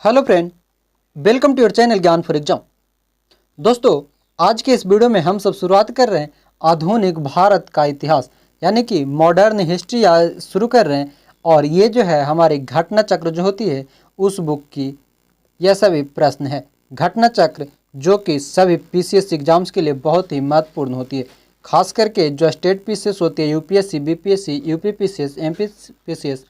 Hello friend, welcome to your channel Gyan for exam. दोस्तों, आज के इस वीडियो में हम सब शुरुआत कर रहे हैं आधुनिक भारत का इतिहास यानी कि मॉडर्न हिस्ट्री शुरू कर रहे हैं। और ये जो है हमारी घटना चक्र जो होती है उस बुक की यह सभी प्रश्न है। घटना चक्र जो कि सभी पीसीएस एग्जाम्स के लिए बहुत ही महत्वपूर्ण होती है, खास करके जो स्टेट पीसीएस होती है UPSC, BPSC, UP PCS, MP PCS,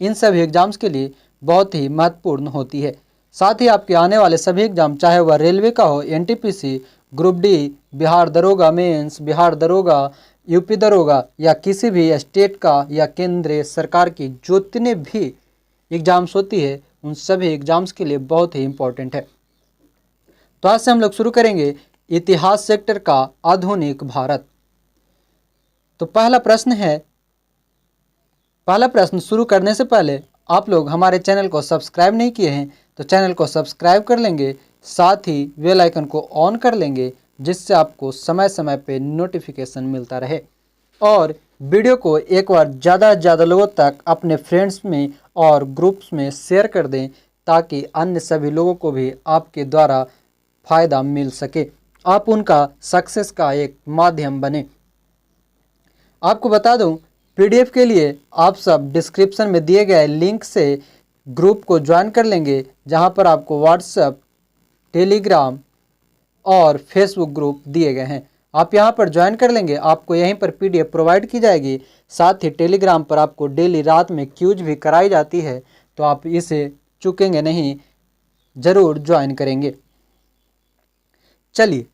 इन सभी एग्जाम्स के लिए बहुत ही महत्वपूर्ण होती है। साथ ही आपके आने वाले सभी एग्जाम, चाहे वह रेलवे का हो, एनटीपीसी, ग्रुप डी, बिहार दरोगा मेंस, बिहार दरोगा, यूपी दरोगा या किसी भी स्टेट का या केंद्रीय सरकार की जितने भी एग्जाम्स होती है उन सभी एग्जाम्स के लिए बहुत ही इम्पोर्टेंट है। तो आज से हम लोग शुरू करेंगे इतिहास सेक्टर का आधुनिक भारत। तो पहला प्रश्न शुरू करने से पहले आप लोग हमारे चैनल को सब्सक्राइब नहीं किए हैं तो चैनल को सब्सक्राइब कर लेंगे, साथ ही बेल आइकन को ऑन कर लेंगे जिससे आपको समय समय पे नोटिफिकेशन मिलता रहे। और वीडियो को एक बार ज़्यादा से ज़्यादा लोगों तक अपने फ्रेंड्स में और ग्रुप्स में शेयर कर दें ताकि अन्य सभी लोगों को भी आपके द्वारा फ़ायदा मिल सके, आप उनका सक्सेस का एक माध्यम बने। आपको बता दूं, पीडीएफ के लिए आप सब डिस्क्रिप्शन में दिए गए लिंक से ग्रुप को ज्वाइन कर लेंगे, जहां पर आपको व्हाट्सएप, टेलीग्राम और फेसबुक ग्रुप दिए गए हैं। आप यहां पर ज्वाइन कर लेंगे, आपको यहीं पर पीडीएफ प्रोवाइड की जाएगी। साथ ही टेलीग्राम पर आपको डेली रात में क्यूज भी कराई जाती है, तो आप इसे चुकेंगे नहीं, ज़रूर ज्वाइन करेंगे। चलिए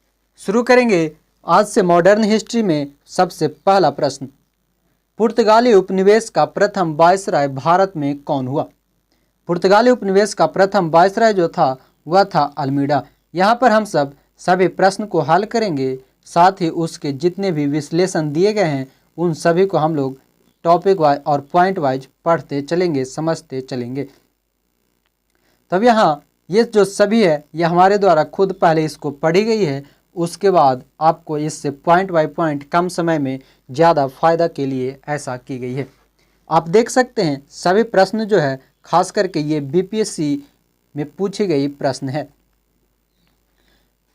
शुरू करेंगे आज से मॉडर्न हिस्ट्री में सबसे पहला प्रश्न। पुर्तगाली उपनिवेश का प्रथम वायसराय भारत में कौन हुआ? पुर्तगाली उपनिवेश का प्रथम वायसराय जो था वह था अल्मीडा। यहाँ पर हम सभी प्रश्न को हल करेंगे, साथ ही उसके जितने भी विश्लेषण दिए गए हैं उन सभी को हम लोग टॉपिक वाइज और पॉइंट वाइज पढ़ते चलेंगे, समझते चलेंगे। तब यहाँ ये जो सभी है ये हमारे द्वारा खुद पहले इसको पढ़ी गई है, उसके बाद आपको इससे पॉइंट बाय पॉइंट कम समय में ज़्यादा फायदा के लिए ऐसा की गई है। आप देख सकते हैं सभी प्रश्न जो है खास करके ये बीपीएससी में पूछी गई प्रश्न है।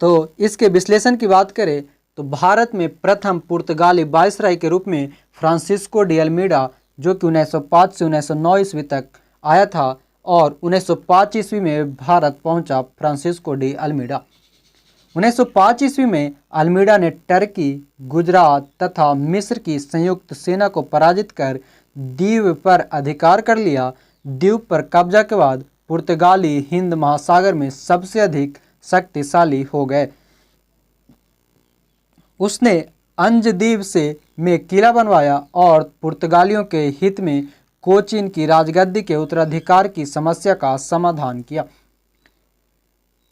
तो इसके विश्लेषण की बात करें तो भारत में प्रथम पुर्तगाली वायसराय के रूप में फ्रांसिस्को डी अल्मीडा, जो कि 1905 से 1909 ईस्वी तक आया था और 1905 ईस्वी में भारत पहुंचा फ्रांसिस्को डी अल्मीडा। 1905 ईस्वी में अल्मीडा ने टर्की, गुजरात तथा मिस्र की संयुक्त सेना को पराजित कर द्वीप पर अधिकार कर लिया। द्वीप पर कब्जा के बाद पुर्तगाली हिंद महासागर में सबसे अधिक शक्तिशाली हो गए। उसने अंजदीव में किला बनवाया और पुर्तगालियों के हित में कोचीन की राजगद्दी के उत्तराधिकार की समस्या का समाधान किया।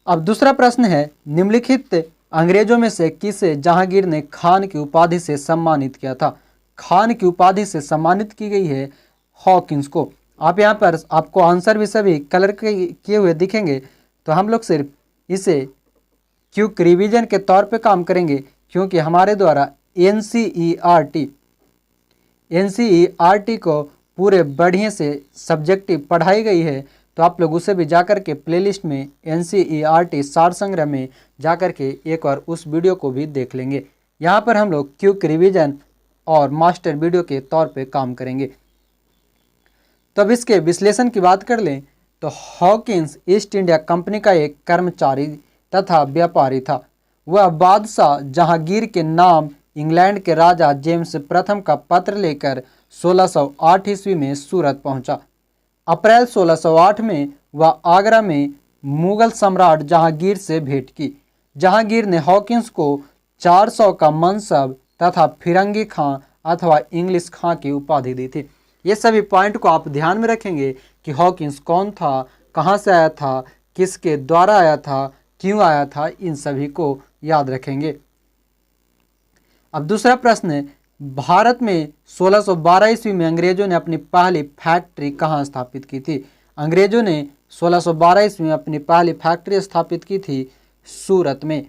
अब दूसरा प्रश्न है, निम्नलिखित अंग्रेजों में से किसे जहांगीर ने खान की उपाधि से सम्मानित किया था? खान की उपाधि से सम्मानित की गई है हॉकिंस को। आप यहाँ पर आपको आंसर भी सभी कलर किए हुए दिखेंगे, तो हम लोग सिर्फ इसे क्विक रिवीजन के तौर पे काम करेंगे, क्योंकि हमारे द्वारा एनसीईआरटी को पूरे बढ़िया से सब्जेक्टिव पढ़ाई गई है। तो आप लोग उसे भी जाकर के प्लेलिस्ट में एनसीईआरटी सार संग्रह में जाकर के एक बार उस वीडियो को भी देख लेंगे। यहाँ पर हम लोग क्विक रिवीजन और मास्टर वीडियो के तौर पे काम करेंगे। तब इसके विश्लेषण की बात कर लें तो हॉकिंस ईस्ट इंडिया कंपनी का एक कर्मचारी तथा व्यापारी था। वह बादशाह जहांगीर के नाम इंग्लैंड के राजा जेम्स प्रथम का पत्र लेकर 1608 ईस्वी में सूरत पहुंचा। अप्रैल 1608 में वह आगरा में मुगल सम्राट जहांगीर से भेंट की। जहांगीर ने हॉकिंस को 400 का मनसब तथा फिरंगी खां अथवा इंग्लिश खां की उपाधि दी थी। ये सभी पॉइंट को आप ध्यान में रखेंगे कि हॉकिंस कौन था, कहाँ से आया था, किसके द्वारा आया था, क्यों आया था, इन सभी को याद रखेंगे। अब दूसरा प्रश्न है, भारत में 1612 ईस्वी में अंग्रेजों ने अपनी पहली फैक्ट्री कहाँ स्थापित की थी? अंग्रेजों ने 1612 ईस्वी में अपनी पहली फैक्ट्री स्थापित की थी सूरत में।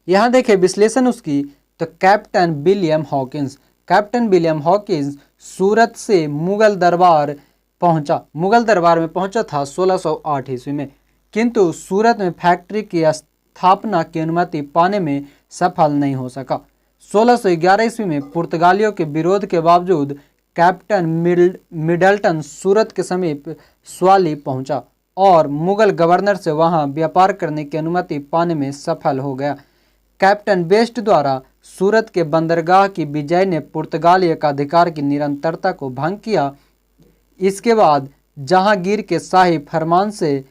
यहाँ देखें विश्लेषण उसकी, तो कैप्टन विलियम हॉकिंस सूरत से मुगल दरबार पहुंचा, मुगल दरबार में पहुंचा था 1608 ईस्वी में, किंतु सूरत में फैक्ट्री की स्थापना की अनुमति पाने में सफल नहीं हो सका। 1611 ईस्वी में पुर्तगालियों के विरोध के बावजूद कैप्टन मिडल्टन सूरत के समीप स्वाली पहुंचा और मुगल गवर्नर से वहां व्यापार करने की अनुमति पाने में सफल हो गया। कैप्टन बेस्ट द्वारा सूरत के बंदरगाह की विजय ने पुर्तगाली एकाधिकार की निरंतरता को भंग किया। इसके बाद जहांगीर के शाही फरमान से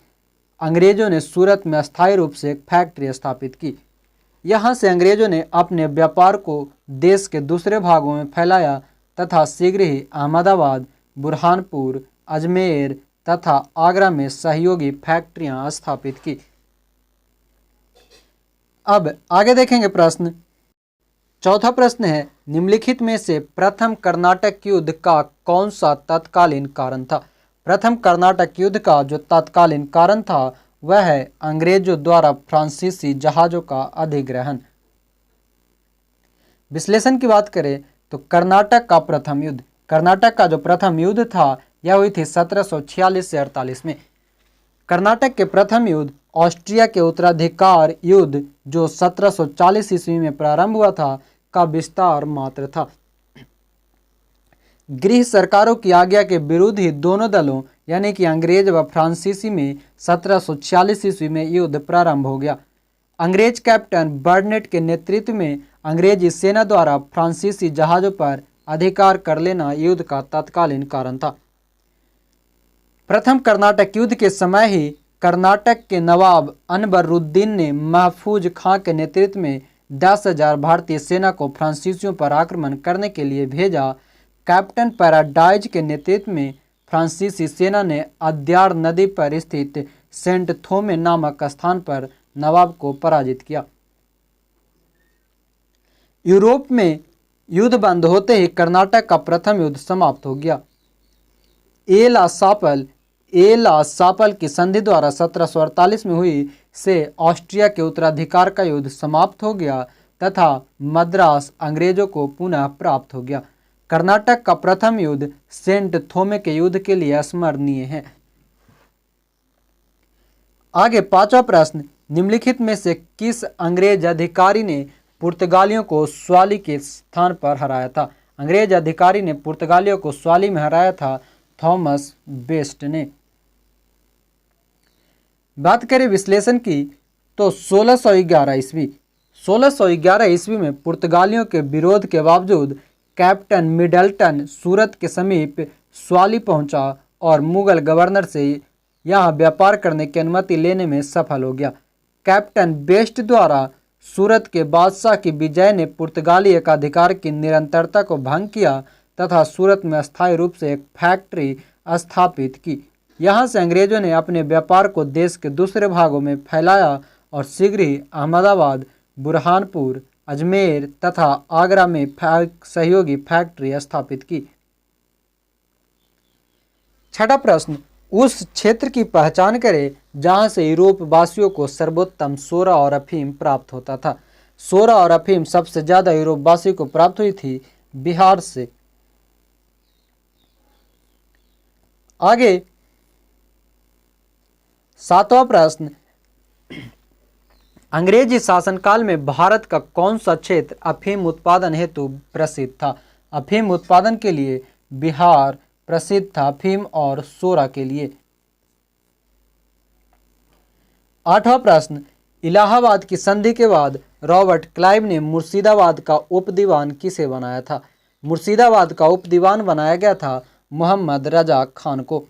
अंग्रेजों ने सूरत में अस्थायी रूप से एक फैक्ट्री स्थापित की। यहाँ से अंग्रेजों ने अपने व्यापार को देश के दूसरे भागों में फैलाया तथा शीघ्र ही अहमदाबाद, बुरहानपुर, अजमेर तथा आगरा में सहयोगी फैक्ट्रियां स्थापित की। अब आगे देखेंगे प्रश्न। चौथा प्रश्न है, निम्नलिखित में से प्रथम कर्नाटक युद्ध का कौन सा तत्कालीन कारण था? प्रथम कर्नाटक युद्ध का जो तत्कालीन कारण था वह है अंग्रेजों द्वारा फ्रांसीसी जहाज़ों का अधिग्रहण। विश्लेषण की बात करें तो कर्नाटक का प्रथम युद्ध, कर्नाटक का जो प्रथम युद्ध था यह हुई थी 1746 से 48 में। कर्नाटक के प्रथम युद्ध ऑस्ट्रिया के उत्तराधिकार युद्ध जो 1740 ईस्वी में प्रारंभ हुआ था का विस्तार मात्र था। गृह सरकारों की आज्ञा के विरुद्ध ही दोनों दलों यानी कि अंग्रेज व फ्रांसीसी में 1746 ईस्वी में युद्ध प्रारंभ हो गया। अंग्रेज कैप्टन बर्नेट के नेतृत्व में अंग्रेजी सेना द्वारा फ्रांसीसी जहाज़ों पर अधिकार कर लेना युद्ध का तत्कालीन कारण था। प्रथम कर्नाटक युद्ध के समय ही कर्नाटक के नवाब अनबरुद्दीन ने महफूज खां के नेतृत्व में 10,000 भारतीय सेना को फ्रांसीसियों पर आक्रमण करने के लिए भेजा। कैप्टन पैराडाइज के नेतृत्व में फ्रांसीसी सेना ने अद्यार नदी पर स्थित सेंट थोमे नामक स्थान पर नवाब को पराजित किया। यूरोप में युद्ध बंद होते ही कर्नाटक का प्रथम युद्ध समाप्त हो गया। एला सापल की संधि द्वारा 1748 में हुई से ऑस्ट्रिया के उत्तराधिकार का युद्ध समाप्त हो गया तथा मद्रास अंग्रेजों को पुनः प्राप्त हो गया। कर्नाटक का प्रथम युद्ध सेंट थोमे के युद्ध के लिए स्मरणीय है। आगे पांचवा प्रश्न, निम्नलिखित में से किस अंग्रेज अधिकारी ने पुर्तगालियों को स्वाली के स्थान पर हराया था? अंग्रेज अधिकारी ने पुर्तगालियों को स्वाली में हराया था थॉमस बेस्ट ने। बात करें विश्लेषण की तो 1611 ईस्वी में पुर्तगालियों के विरोध के बावजूद कैप्टन मिडल्टन सूरत के समीप स्वाली पहुंचा और मुगल गवर्नर से यहां व्यापार करने की अनुमति लेने में सफल हो गया। कैप्टन बेस्ट द्वारा सूरत के बादशाह की विजय ने पुर्तगाली एकाधिकार की निरंतरता को भंग किया तथा सूरत में अस्थायी रूप से एक फैक्ट्री स्थापित की। यहाँ से अंग्रेजों ने अपने व्यापार को देश के दूसरे भागों में फैलाया और शीघ्र ही अहमदाबाद, बुरहानपुर, अजमेर तथा आगरा में सहयोगी फैक्ट्री स्थापित की। छठा प्रश्न, उस क्षेत्र की पहचान करें जहां से यूरोप वासियों को सर्वोत्तम सोरा और अफीम प्राप्त होता था। सोरा और अफीम सबसे ज्यादा यूरोप वासियों को प्राप्त हुई थी बिहार से। आगे सातवां प्रश्न, अंग्रेजी शासनकाल में भारत का कौन सा क्षेत्र अफीम उत्पादन हेतु प्रसिद्ध था? अफीम उत्पादन के लिए बिहार प्रसिद्ध था, अफीम और सोरा के लिए। आठवां प्रश्न, इलाहाबाद की संधि के बाद रॉबर्ट क्लाइव ने मुर्शिदाबाद का उपदीवान किसे बनाया था? मुर्शिदाबाद का उपदीवान बनाया गया था मोहम्मद रजा खान को।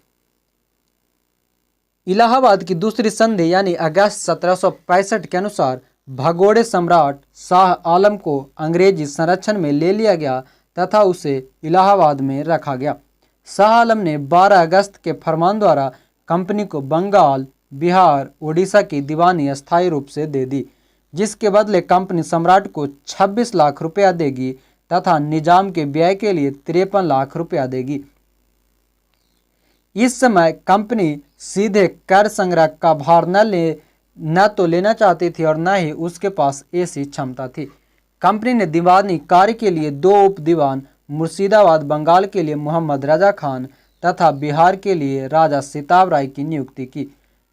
इलाहाबाद की दूसरी संधि यानी अगस्त 1765 के अनुसार भगोड़े सम्राट शाह आलम को अंग्रेजी संरक्षण में ले लिया गया तथा उसे इलाहाबाद में रखा गया। शाह आलम ने 12 अगस्त के फरमान द्वारा कंपनी को बंगाल, बिहार, उड़ीसा की दीवानी अस्थायी रूप से दे दी, जिसके बदले कंपनी सम्राट को 26 लाख रुपया देगी तथा निजाम के व्यय के लिए 53 लाख रुपया देगी। इस समय कंपनी सीधे कर संग्रह का भार न तो लेना चाहती थी और न ही उसके पास ऐसी क्षमता थी। कंपनी ने दीवानी कार्य के लिए 2 उप दीवान मुर्शिदाबाद बंगाल के लिए मोहम्मद रजा खान तथा बिहार के लिए राजा सिताब राय की नियुक्ति की।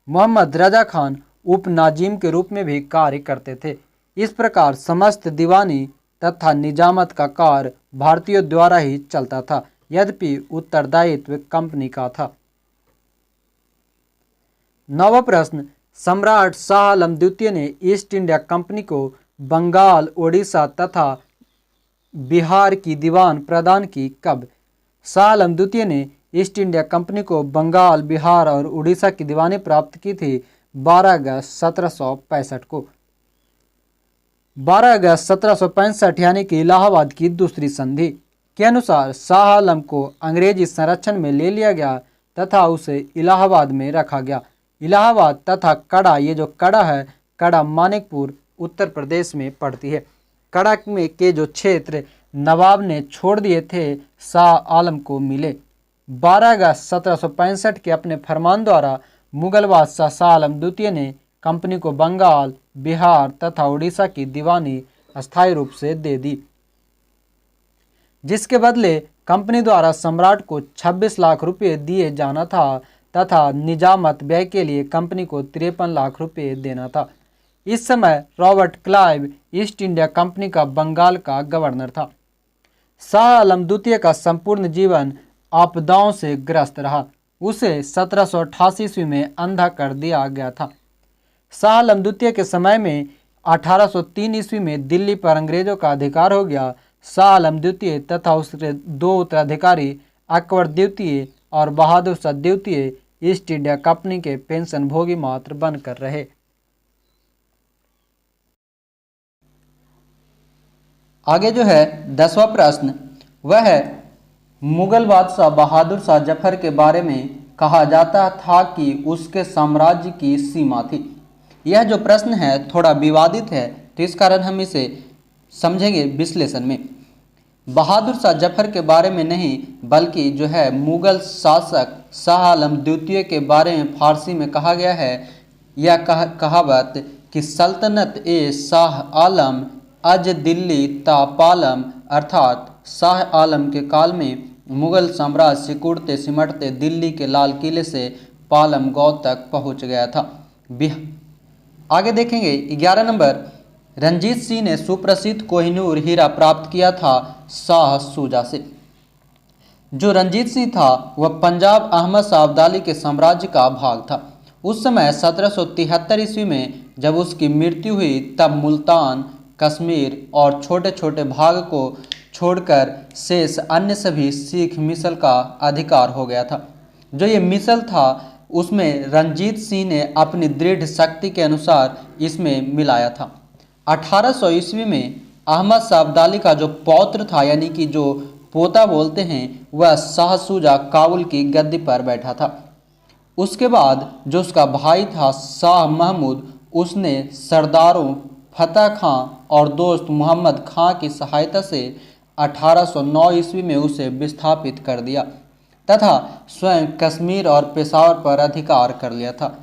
मोहम्मद रजा खान उप नाजिम के रूप में भी कार्य करते थे। इस प्रकार समस्त दीवानी तथा निजामत का कार्य भारतीयों द्वारा ही चलता था, यद्यपि उत्तरदायित्व कंपनी का था। नवा प्रश्न, सम्राट शाह आलम द्वितीय ने ईस्ट इंडिया कंपनी को बंगाल, ओडिशा तथा बिहार की दीवान प्रदान की कब? शाह आलम द्वितीय ने ईस्ट इंडिया कंपनी को बंगाल, बिहार और उड़ीसा की दीवानी प्राप्त की थी 12 अगस्त 1765 को। 12 अगस्त 1765 यानी कि इलाहाबाद की दूसरी संधि के अनुसार शाह आलम को अंग्रेजी संरक्षण में ले लिया गया तथा उसे इलाहाबाद में रखा गया। इलाहाबाद तथा कड़ा, ये जो कड़ा है, कड़ा मानिकपुर उत्तर प्रदेश में पड़ती है। कड़ा में के जो क्षेत्र नवाब ने छोड़ दिए थे शाह आलम को मिले। 12 अगस्त 1765 के अपने फरमान द्वारा मुगल बादशाह शाह आलम द्वितीय ने कंपनी को बंगाल, बिहार तथा उड़ीसा की दीवानी अस्थायी रूप से दे दी, जिसके बदले कंपनी द्वारा सम्राट को 26 लाख रुपये दिए जाना था तथा निजामत व्यय के लिए कंपनी को 53 लाख रुपये देना था। इस समय Robert Clive east India company का बंगाल का गवर्नर था। शाह आलम द्वितीय का संपूर्ण जीवन आपदाओं से ग्रस्त रहा। उसे 1788 ईस्वी में अंधा कर दिया गया था। शाह आलम द्वितीय के समय में 1803 ईस्वी में दिल्ली पर अंग्रेजों का अधिकार हो गया। शाह आलम द्वितीय तथा उसके दो उत्तराधिकारी अकबर द्वितीय और बहादुर शाह द्वितीय ईस्ट इंडिया कंपनी के पेंशन भोगी मात्र बनकर रहे। आगे जो है 10वां प्रश्न, वह है मुगल बादशाह बहादुर शाह जफर के बारे में कहा जाता था कि उसके साम्राज्य की सीमा थी। यह जो प्रश्न है थोड़ा विवादित है, तो इस कारण हम इसे समझेंगे विश्लेषण में। बहादुर शाह जफर के बारे में नहीं, बल्कि जो है मुगल शासक शाह आलम द्वितीय के बारे में फारसी में कहा गया है। यह कहावत कि सल्तनत ए शाह आलम अज दिल्ली ता पालम, अर्थात शाह आलम के काल में मुगल साम्राज्य सिकुड़ते सिमटते दिल्ली के लाल किले से पालम गौ तक पहुंच गया था। आगे देखेंगे 11 नंबर, रंजीत सिंह ने सुप्रसिद्ध कोहिनूर हीरा प्राप्त किया था शाह शुजा से। जो रंजीत सिंह था वह पंजाब अहमद शाह अब्दाली के साम्राज्य का भाग था। उस समय 1773 ईस्वी में जब उसकी मृत्यु हुई तब मुल्तान, कश्मीर और छोटे छोटे भाग को छोड़कर शेष अन्य सभी सिख मिसल का अधिकार हो गया था। जो ये मिसल था उसमें रंजीत सिंह ने अपनी दृढ़ शक्ति के अनुसार इसमें मिलाया था। 1800 ईस्वी में अहमद शाह अब्दाली का जो पौत्र था, यानी कि जो पोता बोलते हैं, वह शाह शुजा काबुल की गद्दी पर बैठा था। उसके बाद जो उसका भाई था शाह महमूद, उसने सरदारों फतेह खां और दोस्त मोहम्मद खां की सहायता से 1809 ईस्वी में उसे विस्थापित कर दिया तथा स्वयं कश्मीर और पेशावर पर अधिकार कर लिया था।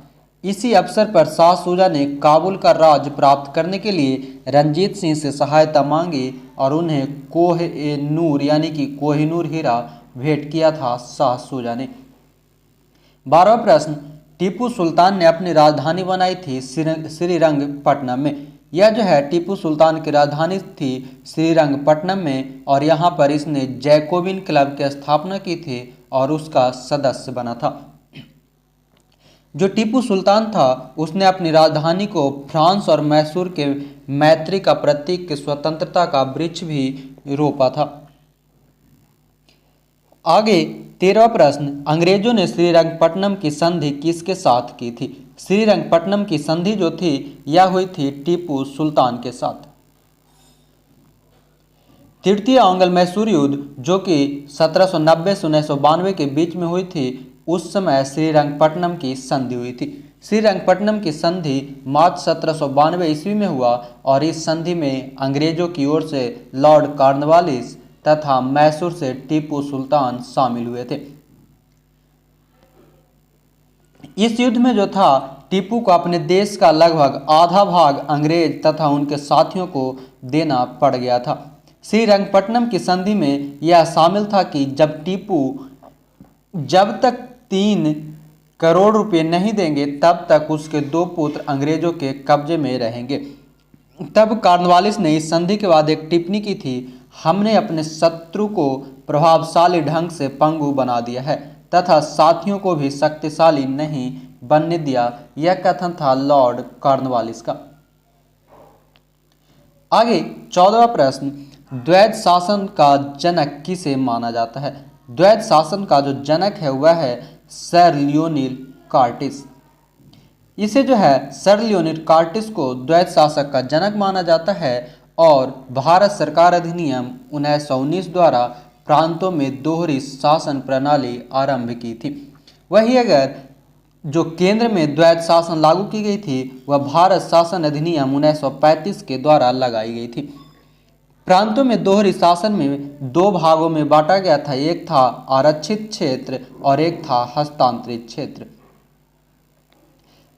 इसी अवसर पर शाह शुजा ने काबुल का राज प्राप्त करने के लिए रंजीत सिंह से सहायता मांगी और उन्हें कोह-ए-नूर यानी कि कोहिनूर हीरा भेंट किया था शाह शुजा ने। 12वां प्रश्न, टीपू सुल्तान ने अपनी राजधानी बनाई थी श्रीरंगपट्टनम में। यह जो है टीपू सुल्तान की राजधानी थी श्रीरंगपट्टनम में और यहाँ पर इसने जैकोबिन क्लब की स्थापना की थी और उसका सदस्य बना था। जो टीपू सुल्तान था उसने अपनी राजधानी को फ्रांस और मैसूर के मैत्री का प्रतीक के स्वतंत्रता का वृक्ष भी रोपा था। आगे 13वां प्रश्न, अंग्रेजों ने श्रीरंगपट्टनम की संधि किसके साथ की थी? श्रीरंगपट्टनम की संधि जो थी यह हुई थी टीपू सुल्तान के साथ। तृतीय आंग्ल मैसूर युद्ध जो कि 1790 से 1992 के बीच में हुई थी, उस समय श्रीरंगपट्टनम की संधि हुई थी। श्रीरंगपट्टनम की संधि मार्च 1792 ईस्वी में हुआ और इस संधि में अंग्रेजों की ओर से लॉर्ड कॉर्नवालिस तथा मैसूर से टीपू सुल्तान शामिल हुए थे। इस युद्ध में जो था टीपू को अपने देश का लगभग आधा भाग अंग्रेज तथा उनके साथियों को देना पड़ गया था। श्रीरंगपट्टनम की संधि में यह शामिल था कि जब टीपू जब तक 3 करोड़ रुपए नहीं देंगे तब तक उसके 2 पुत्र अंग्रेजों के कब्जे में रहेंगे। तब कॉर्नवालिस ने इस संधि के बाद एक टिप्पणी की थी, हमने अपने शत्रु को प्रभावशाली ढंग से पंगु बना दिया है तथा साथियों को भी शक्तिशाली नहीं बनने दिया। यह कथन था लॉर्ड कॉर्नवालिस का। आगे 14वां प्रश्न, द्वैध शासन का जनक किसे माना जाता है? द्वैध शासन का जो जनक है वह है सर लियोनिल कार्टिस। इसे जो है सर लियोनिल कार्टिस को द्वैध शासक का जनक माना जाता है और भारत सरकार अधिनियम 1919 द्वारा प्रांतों में दोहरी शासन प्रणाली आरंभ की थी। वही अगर जो केंद्र में द्वैध शासन लागू की गई थी वह भारत शासन अधिनियम 1935 के द्वारा लगाई गई थी। प्रांतों में दोहरी शासन में 2 भागों में बांटा गया था, एक था आरक्षित क्षेत्र और एक था हस्तांतरित क्षेत्र।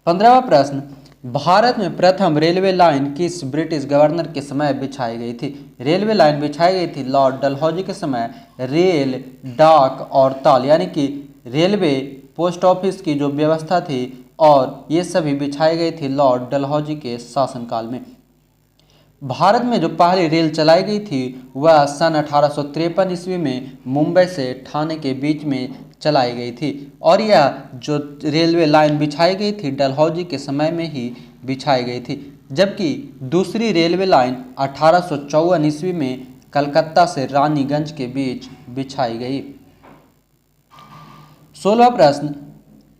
15वां प्रश्न, भारत में प्रथम रेलवे लाइन किस ब्रिटिश गवर्नर के समय बिछाई गई थी? रेलवे लाइन बिछाई गई थी लॉर्ड डलहौजी के समय। रेल, डाक और ताल यानी कि रेलवे, पोस्ट ऑफिस की जो व्यवस्था थी और ये सभी बिछाई गई थी लॉर्ड डलहौजी के शासनकाल में। भारत में जो पहली रेल चलाई गई थी वह सन 1853 ईस्वी में मुंबई से ठाणे के बीच में चलाई गई थी और यह जो रेलवे लाइन बिछाई गई थी डलहौजी के समय में ही बिछाई गई थी, जबकि दूसरी रेलवे लाइन 1854 ईस्वी में कलकत्ता से रानीगंज के बीच बिछाई गई। 16वां प्रश्न,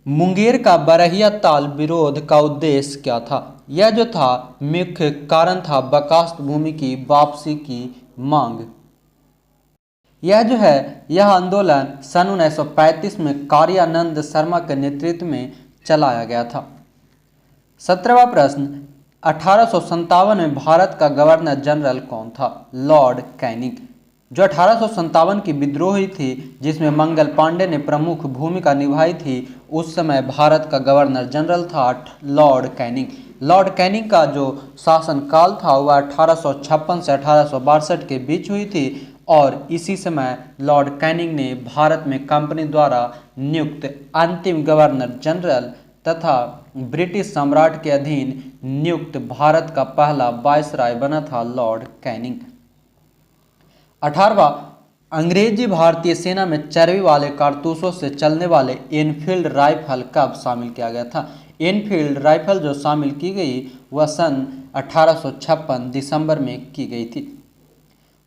मुंगेर का बरहिया ताल विरोध का उद्देश्य क्या था? यह जो था मुख्य कारण था बर्खास्त भूमि की वापसी की मांग। यह जो है यह आंदोलन सन 1935 में कार्यानंद शर्मा के नेतृत्व में चलाया गया था। 17वां प्रश्न, 1857 में भारत का गवर्नर जनरल कौन था? Lord Canning. जो 1857 की विद्रोह हुई थी जिसमें मंगल पांडे ने प्रमुख भूमिका निभाई थी, उस समय भारत का गवर्नर जनरल था लॉर्ड कैनिंग। लॉर्ड कैनिंग का जो शासनकाल था वह 1856 से 1862 के बीच हुई थी और इसी समय लॉर्ड कैनिंग ने भारत में कंपनी द्वारा नियुक्त अंतिम गवर्नर जनरल तथा ब्रिटिश सम्राट के अधीन नियुक्त भारत का पहला वायसराय बना था लॉर्ड कैनिंग। 18वां, अंग्रेजी भारतीय सेना में चर्बी वाले कारतूसों से चलने वाले एनफील्ड राइफल कब शामिल किया गया था? एनफील्ड राइफल जो शामिल की गई वह सन 1856 दिसंबर में की गई थी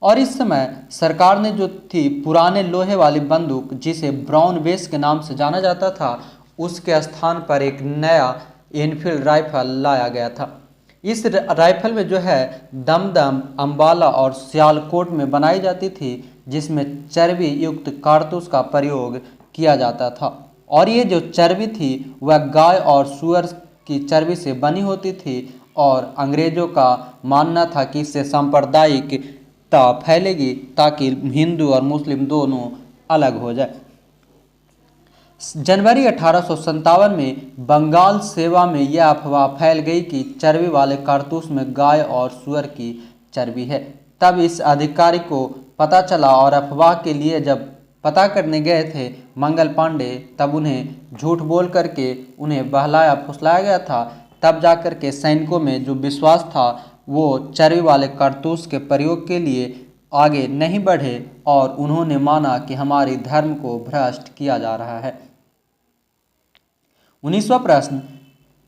और इस समय सरकार ने जो थी पुराने लोहे वाली बंदूक जिसे ब्राउन बेस के नाम से जाना जाता था उसके स्थान पर एक नया एनफील्ड राइफल लाया गया था। इस राइफल में जो है दमदम, अंबाला और सियालकोट में बनाई जाती थी जिसमें चर्बी युक्त कारतूस का प्रयोग किया जाता था और ये जो चर्बी थी वह गाय और सूअर की चर्बी से बनी होती थी और अंग्रेजों का मानना था कि इससे सांप्रदायिकता फैलेगी ताकि हिंदू और मुस्लिम दोनों अलग हो जाए। जनवरी 1857 में बंगाल सेवा में यह अफवाह फैल गई कि चर्बी वाले कारतूस में गाय और सूअर की चर्बी है। तब इस अधिकारी को पता चला और अफवाह के लिए जब पता करने गए थे मंगल पांडे तब उन्हें झूठ बोल करके उन्हें बहलाया फुसलाया गया था। तब जाकर के सैनिकों में जो विश्वास था वो चर्बी वाले कारतूस के प्रयोग के लिए आगे नहीं बढ़े और उन्होंने माना कि हमारी धर्म को भ्रष्ट किया जा रहा है। 19वां प्रश्न,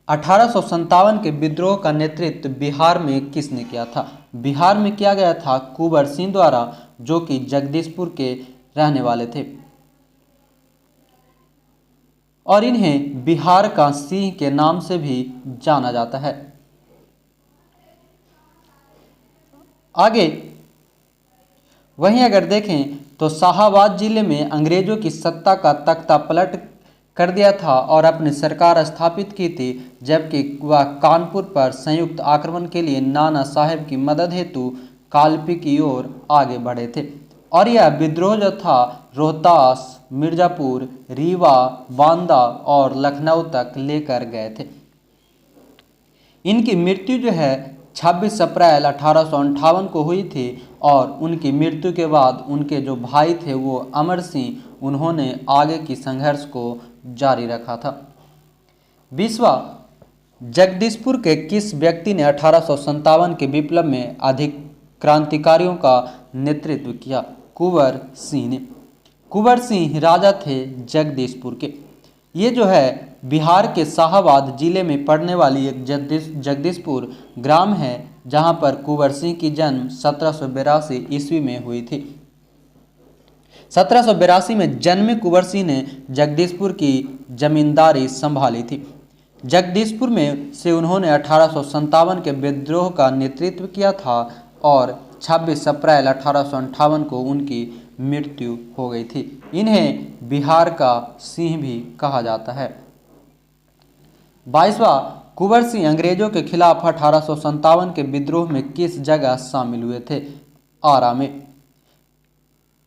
1857 के विद्रोह का नेतृत्व बिहार में किसने किया था? बिहार में किया गया था कुंवर सिंह द्वारा जो कि जगदीशपुर के रहने वाले थे और इन्हें बिहार का सिंह के नाम से भी जाना जाता है। आगे वहीं अगर देखें तो शाहाबाद जिले में अंग्रेजों की सत्ता का तख्ता पलट कर दिया था और अपनी सरकार स्थापित की थी, जबकि वह कानपुर पर संयुक्त आक्रमण के लिए नाना साहेब की मदद हेतु कालपी की ओर आगे बढ़े थे और यह विद्रोह जो था रोहतास, मिर्जापुर, रीवा, बांदा और लखनऊ तक लेकर गए थे। इनकी मृत्यु जो है 26 अप्रैल 1858 को हुई थी और उनकी मृत्यु के बाद उनके जो भाई थे वो अमर सिंह उन्होंने आगे की संघर्ष को जारी रखा था। 20वां, जगदीशपुर के किस व्यक्ति ने 1857 के विप्लव में अधिक क्रांतिकारियों का नेतृत्व किया? कुंवर सिंह ने। कुंवर सिंह राजा थे जगदीशपुर के। ये जो है बिहार के शाहाबाद जिले में पड़ने वाली एक जगदीशपुर ग्राम है, जहां पर कुंवर सिंह की जन्म 1782 ईस्वी में हुई थी। 1782 में जन्मे कुंवर सिंह ने जगदीशपुर की जमींदारी संभाली थी। जगदीशपुर में से उन्होंने 1857 के विद्रोह का नेतृत्व किया था और 26 अप्रैल 1858 को उनकी मृत्यु हो गई थी। इन्हें बिहार का सिंह भी कहा जाता है। 22वां, कुंवर सिंह अंग्रेजों के खिलाफ 1857 के विद्रोह में किस जगह शामिल हुए थे? आरा में।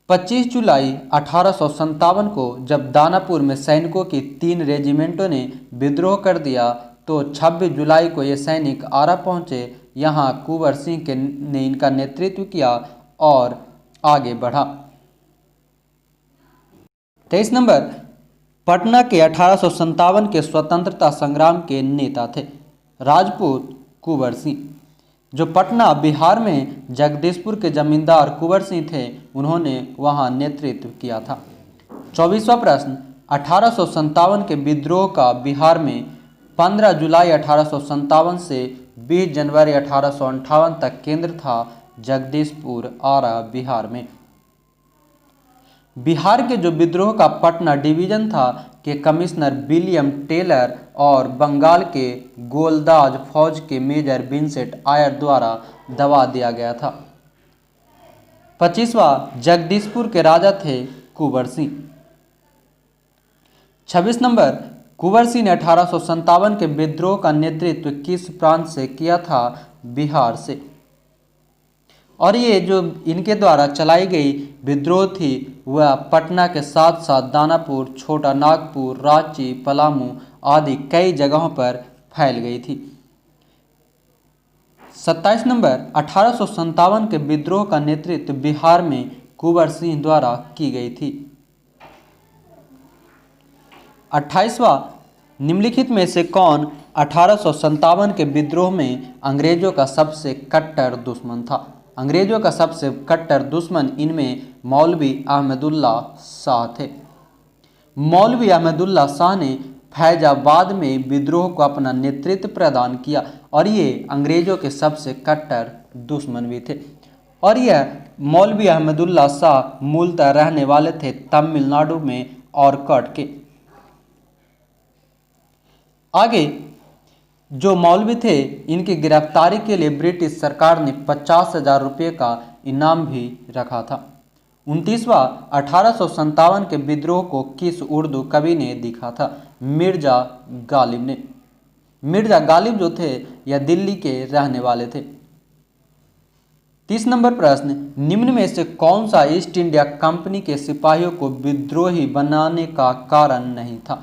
25 जुलाई 1857 को जब दानापुर में सैनिकों की 3 रेजिमेंटों ने विद्रोह कर दिया तो 26 जुलाई को ये सैनिक आरा पहुंचे। यहाँ कुंवर सिंह ने इनका नेतृत्व किया और आगे बढ़ा। 23 नंबर, पटना के 1857 के स्वतंत्रता संग्राम के नेता थे। राजपूत कुंवर सिंह। जो पटना बिहार में जगदीशपुर के जमींदार कुंवर सिंह थे, उन्होंने वहां नेतृत्व किया था। 24वां प्रश्न, 1857 के विद्रोह का बिहार में 15 जुलाई 1857 से 20 जनवरी 1858 तक केंद्र था जगदीशपुर आरा बिहार में। बिहार के जो विद्रोह का पटना डिवीजन था के कमिश्नर विलियम टेलर और बंगाल के गोलदाज फौज के मेजर विंसेंट आयर द्वारा दबा दिया गया था। 25वां, जगदीशपुर के राजा थे कुंवर सिंह। 26 नंबर, कुंवर सिंह ने 1857 के विद्रोह का नेतृत्व किस प्रांत से किया था? बिहार से। और ये जो इनके द्वारा चलाई गई विद्रोह थी वह पटना के साथ साथ दानापुर, छोटा नागपुर, रांची, पलामू आदि कई जगहों पर फैल गई थी। 27 नंबर, 1857 के विद्रोह का नेतृत्व बिहार में कुंवर सिंह द्वारा की गई थी। 28वां, निम्नलिखित में से कौन 1857 के विद्रोह में अंग्रेजों का सबसे कट्टर दुश्मन था? अंग्रेजों का सबसे कट्टर दुश्मन इनमें मौलवी अहमदुल्ला शाह थे। मौलवी अहमदुल्ला शाह ने फैजाबाद में विद्रोह को अपना नेतृत्व प्रदान किया और ये अंग्रेजों के सबसे कट्टर दुश्मन भी थे। और यह मौलवी अहमदुल्ला शाह मूलतः रहने वाले थे तमिलनाडु में ऑरकट के। आगे जो मौलवी थे इनकी गिरफ्तारी के लिए ब्रिटिश सरकार ने 50,000 रुपये का इनाम भी रखा था। 29वां, 1857 के विद्रोह को किस उर्दू कवि ने लिखा था? मिर्जा गालिब ने। मिर्जा गालिब जो थे यह दिल्ली के रहने वाले थे। 30 नंबर प्रश्न, निम्न में से कौन सा ईस्ट इंडिया कंपनी के सिपाहियों को विद्रोही बनाने का कारण नहीं था?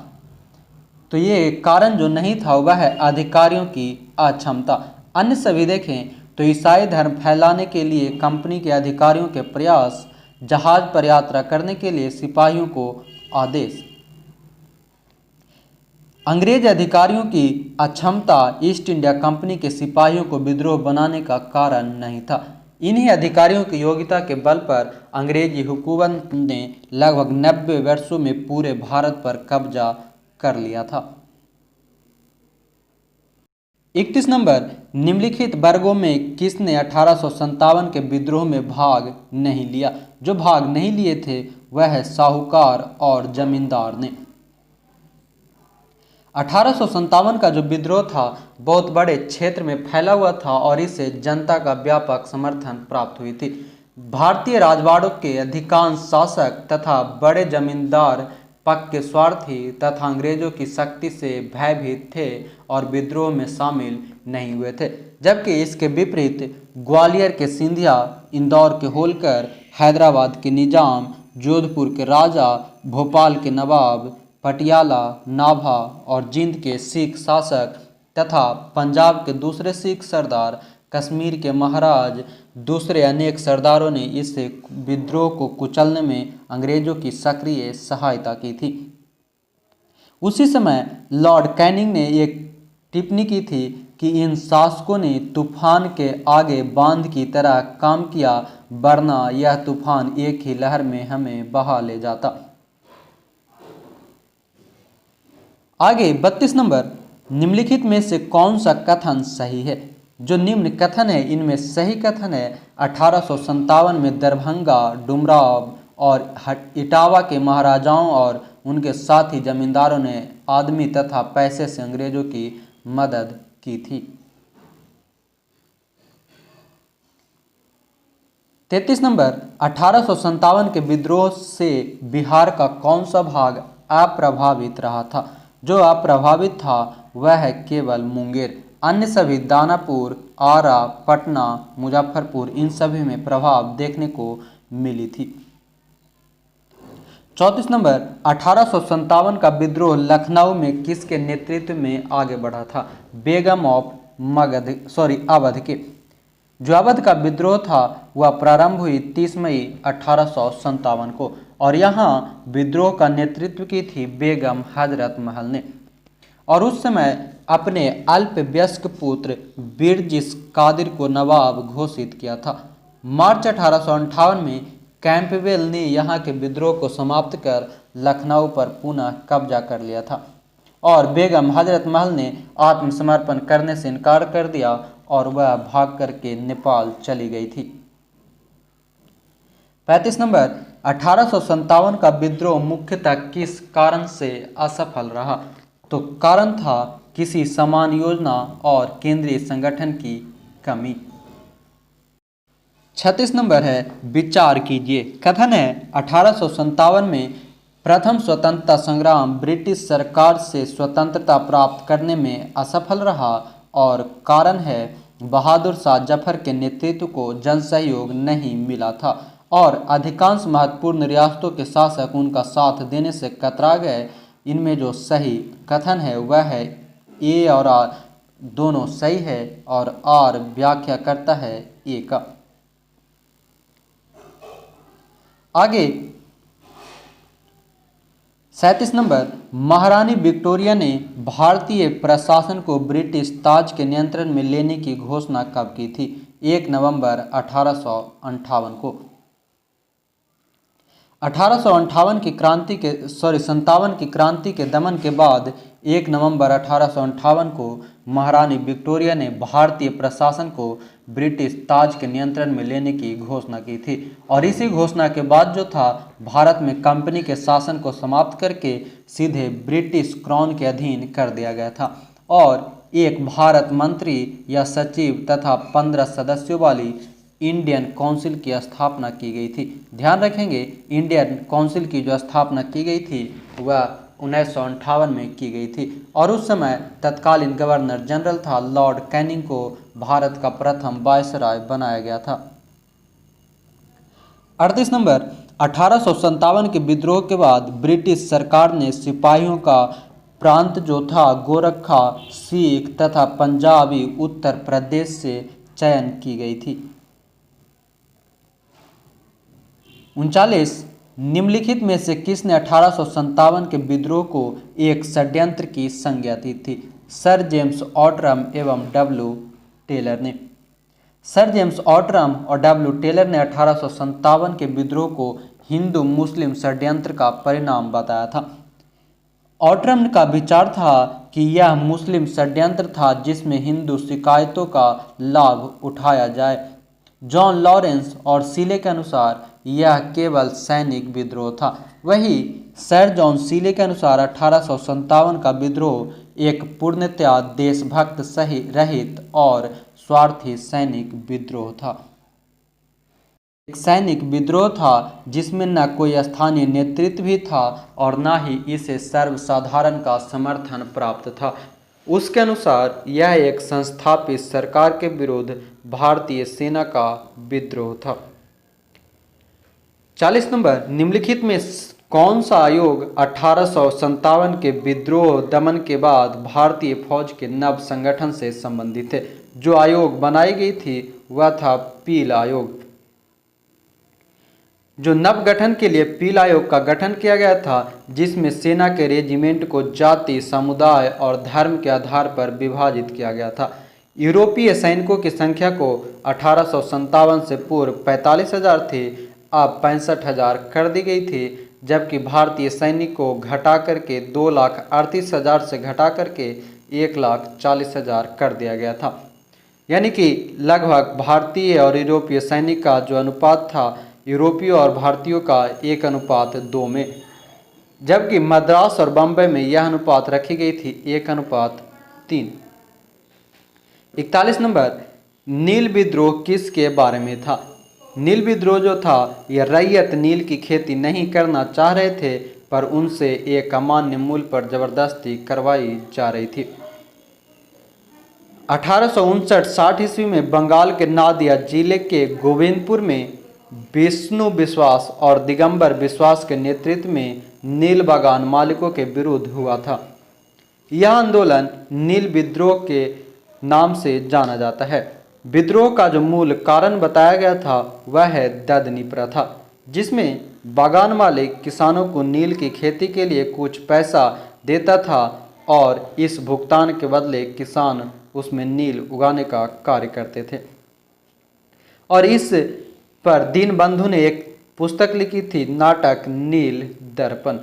तो ये कारण जो नहीं था वह है अधिकारियों की अक्षमता। अन्य सभी देखें तो ईसाई धर्म फैलाने के लिए कंपनी के अधिकारियों के प्रयास, जहाज पर यात्रा करने के लिए सिपाहियों को आदेश। अंग्रेज अधिकारियों की अक्षमता ईस्ट इंडिया कंपनी के सिपाहियों को विद्रोह बनाने का कारण नहीं था। इन्हीं अधिकारियों की योग्यता के बल पर अंग्रेजी हुकूमत ने लगभग 90 वर्षों में पूरे भारत पर कब्जा कर लिया था। 31 नंबर, निम्नलिखित वर्गों में किसने 1857 के विद्रोह में भाग नहीं लिया? जो भाग नहीं लिए थे वह है साहूकार और जमींदार ने। 1857 का जो विद्रोह था बहुत बड़े क्षेत्र में फैला हुआ था और इसे जनता का व्यापक समर्थन प्राप्त हुई थी। भारतीय राजवाड़ों के अधिकांश शासक तथा बड़े जमींदार पक्के स्वार्थी तथा अंग्रेजों की शक्ति से भयभीत थे और विद्रोह में शामिल नहीं हुए थे। जबकि इसके विपरीत ग्वालियर के सिंधिया, इंदौर के होलकर, हैदराबाद के निजाम, जोधपुर के राजा, भोपाल के नवाब, पटियाला, नाभा और जींद के सिख शासक तथा पंजाब के दूसरे सिख सरदार कश्मीर के महाराज दूसरे अनेक सरदारों ने इस विद्रोह को कुचलने में अंग्रेजों की सक्रिय सहायता की थी। उसी समय लॉर्ड कैनिंग ने एक टिप्पणी की थी कि इन शासकों ने तूफान के आगे बांध की तरह काम किया, वरना यह तूफान एक ही लहर में हमें बहा ले जाता। आगे 32 नंबर, निम्नलिखित में से कौन सा कथन सही है? जो निम्न कथन है इनमें सही कथन है 1857 में दरभंगा, डुमराव और इटावा के महाराजाओं और उनके साथी जमींदारों ने आदमी तथा पैसे से अंग्रेजों की मदद की थी। 33 नंबर, 1857 के विद्रोह से बिहार का कौन सा भाग अप्रभावित रहा था? जो अप्रभावित था वह है केवल मुंगेर, अन्य सभी दानापुर, आरा, पटना, मुजफ्फरपुर इन सभी में प्रभाव देखने को मिली थी। 34 नंबर, 1857 का विद्रोह लखनऊ में किसके नेतृत्व में आगे बढ़ा था? बेगम ऑफ अवध के। जो अवध का विद्रोह था वह प्रारंभ हुई 30 मई 1857 को और यहाँ विद्रोह का नेतृत्व की थी बेगम हजरत महल ने और उस समय अपने अल्पवयस्क पुत्र बिरजिस कादिर को नवाब घोषित किया था। मार्च 1858 में कैंपबेल ने यहाँ के विद्रोह को समाप्त कर लखनऊ पर पुनः कब्जा कर लिया था और बेगम हजरत महल ने आत्मसमर्पण करने से इनकार कर दिया और वह भाग करके नेपाल चली गई थी। 35 नंबर, 1857 का विद्रोह मुख्यतः किस कारण से असफल रहा? तो कारण था किसी समान योजना और केंद्रीय संगठन की कमी। 36 नंबर है विचार कीजिए। कथन है 1857 में प्रथम स्वतंत्रता संग्राम ब्रिटिश सरकार से स्वतंत्रता प्राप्त करने में असफल रहा और कारण है बहादुर शाह जफर के नेतृत्व को जनसहयोग नहीं मिला था और अधिकांश महत्वपूर्ण रियासतों के शासक उनका साथ देने से कतरा गए। इनमें जो सही कथन है वह है ए और आर दोनों सही है और आर व्याख्या करता है ए का। आगे 37 नंबर, महारानी विक्टोरिया ने भारतीय प्रशासन को ब्रिटिश ताज के नियंत्रण में लेने की घोषणा कब की थी? 1 नवंबर 1858 को। 1858 की क्रांति के 57 की क्रांति के दमन के बाद 1 नवंबर 1858 को महारानी विक्टोरिया ने भारतीय प्रशासन को ब्रिटिश ताज के नियंत्रण में लेने की घोषणा की थी और इसी घोषणा के बाद जो था भारत में कंपनी के शासन को समाप्त करके सीधे ब्रिटिश क्राउन के अधीन कर दिया गया था और एक भारत मंत्री या सचिव तथा 15 सदस्यों वाली इंडियन काउंसिल की स्थापना की गई थी। ध्यान रखेंगे इंडियन काउंसिल की जो स्थापना की गई थी वह 1958 में की गई थी और उस समय तत्कालीन गवर्नर जनरल था लॉर्ड कैनिंग को भारत का प्रथम वायसराय बनाया गया था। 38 नंबर, 1857 के विद्रोह के बाद ब्रिटिश सरकार ने सिपाहियों का प्रांत जो था गोरखा, सिख तथा पंजाबी उत्तर प्रदेश से चयन की गई थी। 39, निम्नलिखित में से किसने 1857 के विद्रोह को एक षड्यंत्र की संज्ञा दी थी? सर जेम्स ऑटरम एवं डब्ल्यू टेलर ने। सर जेम्स ऑटरम और डब्ल्यू टेलर ने 1857 के विद्रोह को हिंदू मुस्लिम षड्यंत्र का परिणाम बताया था। ऑटरम का विचार था कि यह मुस्लिम षड्यंत्र था जिसमें हिंदू शिकायतों का लाभ उठाया जाए। जॉन लॉरेंस और सीले के अनुसार यह केवल सैनिक विद्रोह था। वही सर जॉन सीले के अनुसार 1857 का विद्रोह एक पूर्णतया देशभक्त सही रहित और स्वार्थी सैनिक विद्रोह था। एक सैनिक विद्रोह था जिसमें न कोई स्थानीय नेतृत्व भी था और न ही इसे सर्वसाधारण का समर्थन प्राप्त था। उसके अनुसार यह एक संस्थापित सरकार के विरुद्ध भारतीय सेना का विद्रोह था। 40 नंबर, निम्नलिखित में कौन सा आयोग 1857 के विद्रोह दमन के बाद भारतीय फौज के नव संगठन से संबंधित है? जो आयोग बनाई गई थी वह था पील आयोग। जो नवगठन के लिए पील आयोग का गठन किया गया था, जिसमें सेना के रेजिमेंट को जाति, समुदाय और धर्म के आधार पर विभाजित किया गया था। यूरोपीय सैनिकों की संख्या को 1857 से पूर्व 45,000 थी, अब 65,000 कर दी गई थी, जबकि भारतीय सैनिक को घटा करके 2,38,000 से घटा करके 1,40,000 कर दिया गया था। यानी कि लगभग भारतीय और यूरोपीय सैनिक का जो अनुपात था यूरोपीय और भारतीयों का 1:2 में, जबकि मद्रास और बम्बई में यह अनुपात रखी गई थी 1:3। 41 नंबर, नील विद्रोह किसके बारे में था? नील विद्रोह जो था यह रैयत नील की खेती नहीं करना चाह रहे थे, पर उनसे एक अमान्य मूल्य पर जबरदस्ती करवाई जा रही थी। 1859-60 ईस्वी में बंगाल के नादिया जिले के गोविंदपुर में विष्णु विश्वास और दिगंबर विश्वास के नेतृत्व में नील बागान मालिकों के विरुद्ध हुआ था। यह आंदोलन नील विद्रोह के नाम से जाना जाता है। विद्रोह का जो मूल कारण बताया गया था वह है ददनी प्रथा, जिसमें बागान मालिक किसानों को नील की खेती के लिए कुछ पैसा देता था और इस भुगतान के बदले किसान उसमें नील उगाने का कार्य करते थे। और इस पर दीनबंधु ने एक पुस्तक लिखी थी, नाटक नील दर्पण।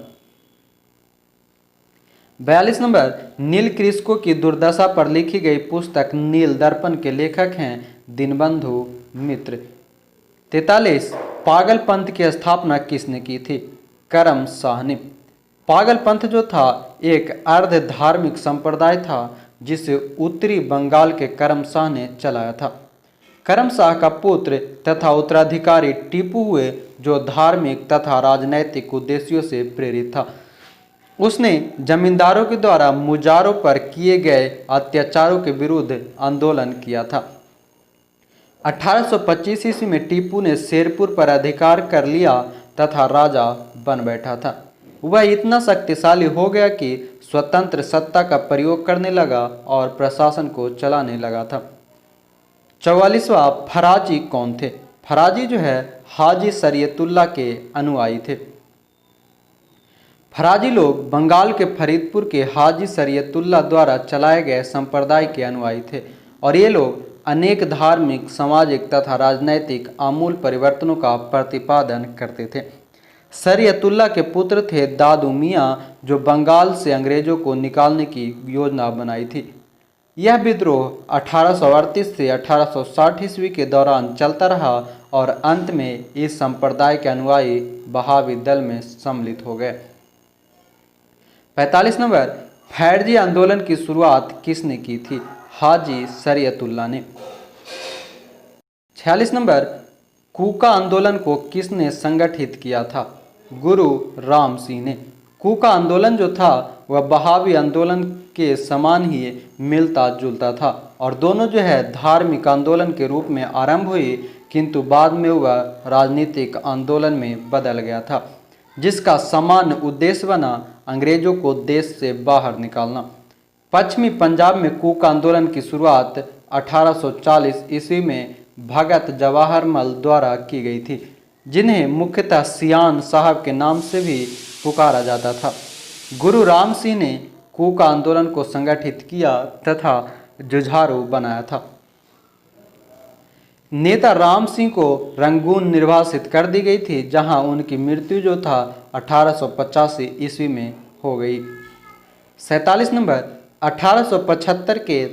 42 नंबर, नील कृषकों की दुर्दशा पर लिखी गई पुस्तक नील दर्पण के लेखक हैं दीनबंधु मित्र। 43, पागल पंथ की स्थापना किसने की थी? करम शाह ने। पागल पंथ जो था एक अर्ध धार्मिक संप्रदाय था, जिसे उत्तरी बंगाल के करम शाह ने चलाया था। करम शाह का पुत्र तथा उत्तराधिकारी टीपू हुए, जो धार्मिक तथा राजनैतिक उद्देश्यों से प्रेरित था। उसने जमींदारों के द्वारा मुजारों पर किए गए अत्याचारों के विरुद्ध आंदोलन किया था। 1825 ईस्वी में टीपू ने शेरपुर पर अधिकार कर लिया तथा राजा बन बैठा था। वह इतना शक्तिशाली हो गया कि स्वतंत्र सत्ता का प्रयोग करने लगा और प्रशासन को चलाने लगा था। 44वां, फराजी कौन थे? फराजी जो है हाजी शरीयतुल्लाह के अनुयायी थे। फराजी लोग बंगाल के फरीदपुर के हाजी शरीयतुल्लाह द्वारा चलाए गए संप्रदाय के अनुयायी थे और ये लोग अनेक धार्मिक, सामाजिक तथा राजनैतिक आमूल परिवर्तनों का प्रतिपादन करते थे। शरीयतुल्लाह के पुत्र थे दादू मियाँ, जो बंगाल से अंग्रेजों को निकालने की योजना बनाई थी। यह विद्रोह 1838 से 1860 ईस्वी के दौरान चलता रहा और अंत में इस संप्रदाय के अनुयायी बहावी दल में सम्मिलित हो गए। 45 नंबर, फैरजी आंदोलन की शुरुआत किसने की थी? हाजी शरीयतुल्लाह ने। 46 नंबर, कूका आंदोलन को किसने संगठित किया था? गुरु राम सिंह ने। कूका आंदोलन जो था वह बहावी आंदोलन के समान ही मिलता जुलता था और दोनों जो है धार्मिक आंदोलन के रूप में आरंभ हुई, किंतु बाद में वह राजनीतिक आंदोलन में बदल गया था, जिसका सामान्य उद्देश्य बना अंग्रेजों को देश से बाहर निकालना। पश्चिमी पंजाब में कूका आंदोलन की शुरुआत 1840 ईस्वी में भगत जवाहरमल द्वारा की गई थी, जिन्हें मुख्यतः सियान साहब के नाम से भी पुकारा जाता था। गुरु राम सिंह ने कूका आंदोलन को संगठित किया तथा जुझारू बनाया था। नेता राम सिंह को रंगून निर्वासित कर दी गई थी, जहां उनकी मृत्यु जो था 1885 ईस्वी में हो गई। 47 नंबर, 1875 के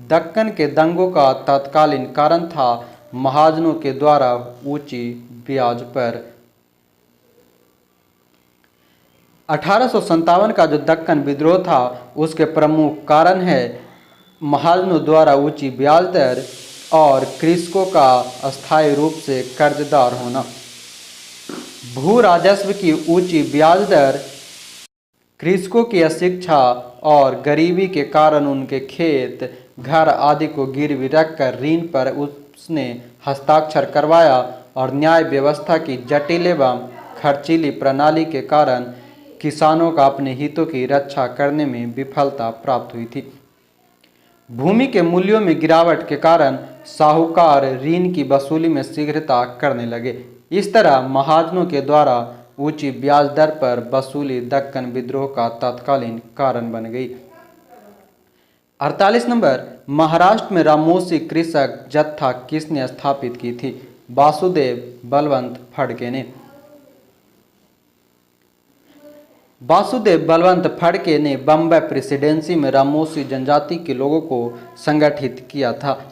दक्कन के दंगों का तत्कालीन कारण था महाजनों के द्वारा ऊंची ब्याज पर। 1857 का जो दक्कन विद्रोह था उसके प्रमुख कारण है महाजनों द्वारा ऊंची ब्याज दर और कृषकों का अस्थायी रूप से कर्जदार होना। भू राजस्व की ऊंची ब्याज दर, कृषकों की अशिक्षा और गरीबी के कारण उनके खेत, घर आदि को गिरवी रखकर ऋण पर उसने हस्ताक्षर करवाया और न्याय व्यवस्था की जटिल एवं खर्चीली प्रणाली के कारण किसानों का अपने हितों की रक्षा करने में विफलता प्राप्त हुई थी। भूमि के मूल्यों में गिरावट के कारण साहूकार ऋण की वसूली में शीघ्रता करने लगे। इस तरह महाजनों के द्वारा ऊंची ब्याज दर पर वसूली दक्कन विद्रोह का तत्कालीन कारण बन गई। 48 नंबर, महाराष्ट्र में रामोसी कृषक जत्था किसने स्थापित की थी? वासुदेव बलवंत फड़के ने। वासुदेव बलवंत फड़के ने बम्बई प्रेसिडेंसी में रामोसी जनजाति के लोगों को संगठित किया था।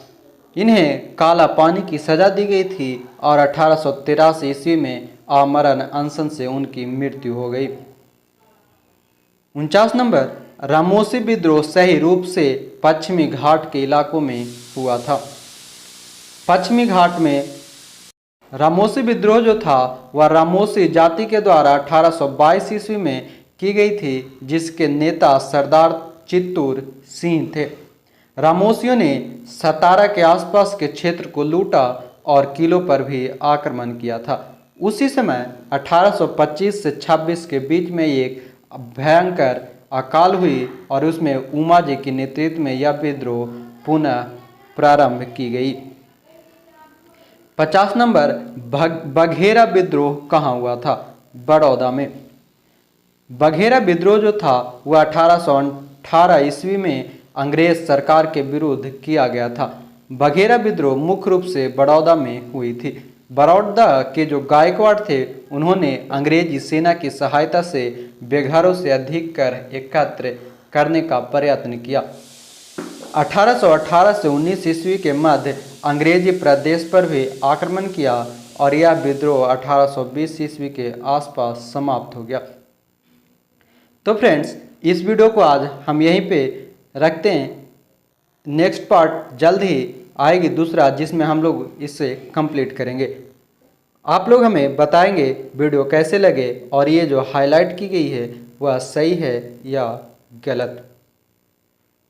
इन्हें काला पानी की सजा दी गई थी और 1883 ईस्वी में आमरण अनशन से उनकी मृत्यु हो गई। 49 नंबर, रामोसी विद्रोह सही रूप से पश्चिमी घाट के इलाकों में हुआ था। पश्चिमी घाट में रामोसी विद्रोह जो था वह रामोसी जाति के द्वारा 1822 ईस्वी में की गई थी, जिसके नेता सरदार चित्तूर सिंह थे। रामोसियों ने सतारा के आसपास के क्षेत्र को लूटा और किलों पर भी आक्रमण किया था। उसी समय 1825 से 26 के बीच में एक भयंकर अकाल हुई और उसमें उमा जी के नेतृत्व में यह विद्रोह पुनः प्रारंभ की गई। 50 नंबर, बघेरा विद्रोह कहाँ हुआ था? बड़ौदा में। बघेरा विद्रोह जो था वह 1818 ईस्वी में अंग्रेज सरकार के विरुद्ध किया गया था। बघेरा विद्रोह मुख्य रूप से बड़ौदा में हुई थी। बड़ौदा के जो गायकवाड़ थे उन्होंने अंग्रेजी सेना की सहायता से बेघरों से अधिक कर एकत्र करने का प्रयत्न किया। 1818 से 19 ईस्वी के मध्य अंग्रेजी प्रदेश पर भी आक्रमण किया और यह विद्रोह 1820 ईस्वी के आसपास समाप्त हो गया। तो फ्रेंड्स, इस वीडियो को आज हम यहीं पे रखते हैं। नेक्स्ट पार्ट जल्द ही आएगी दूसरा, जिसमें हम लोग इससे कंप्लीट करेंगे। आप लोग हमें बताएंगे वीडियो कैसे लगे और ये जो हाईलाइट की गई है वह सही है या गलत।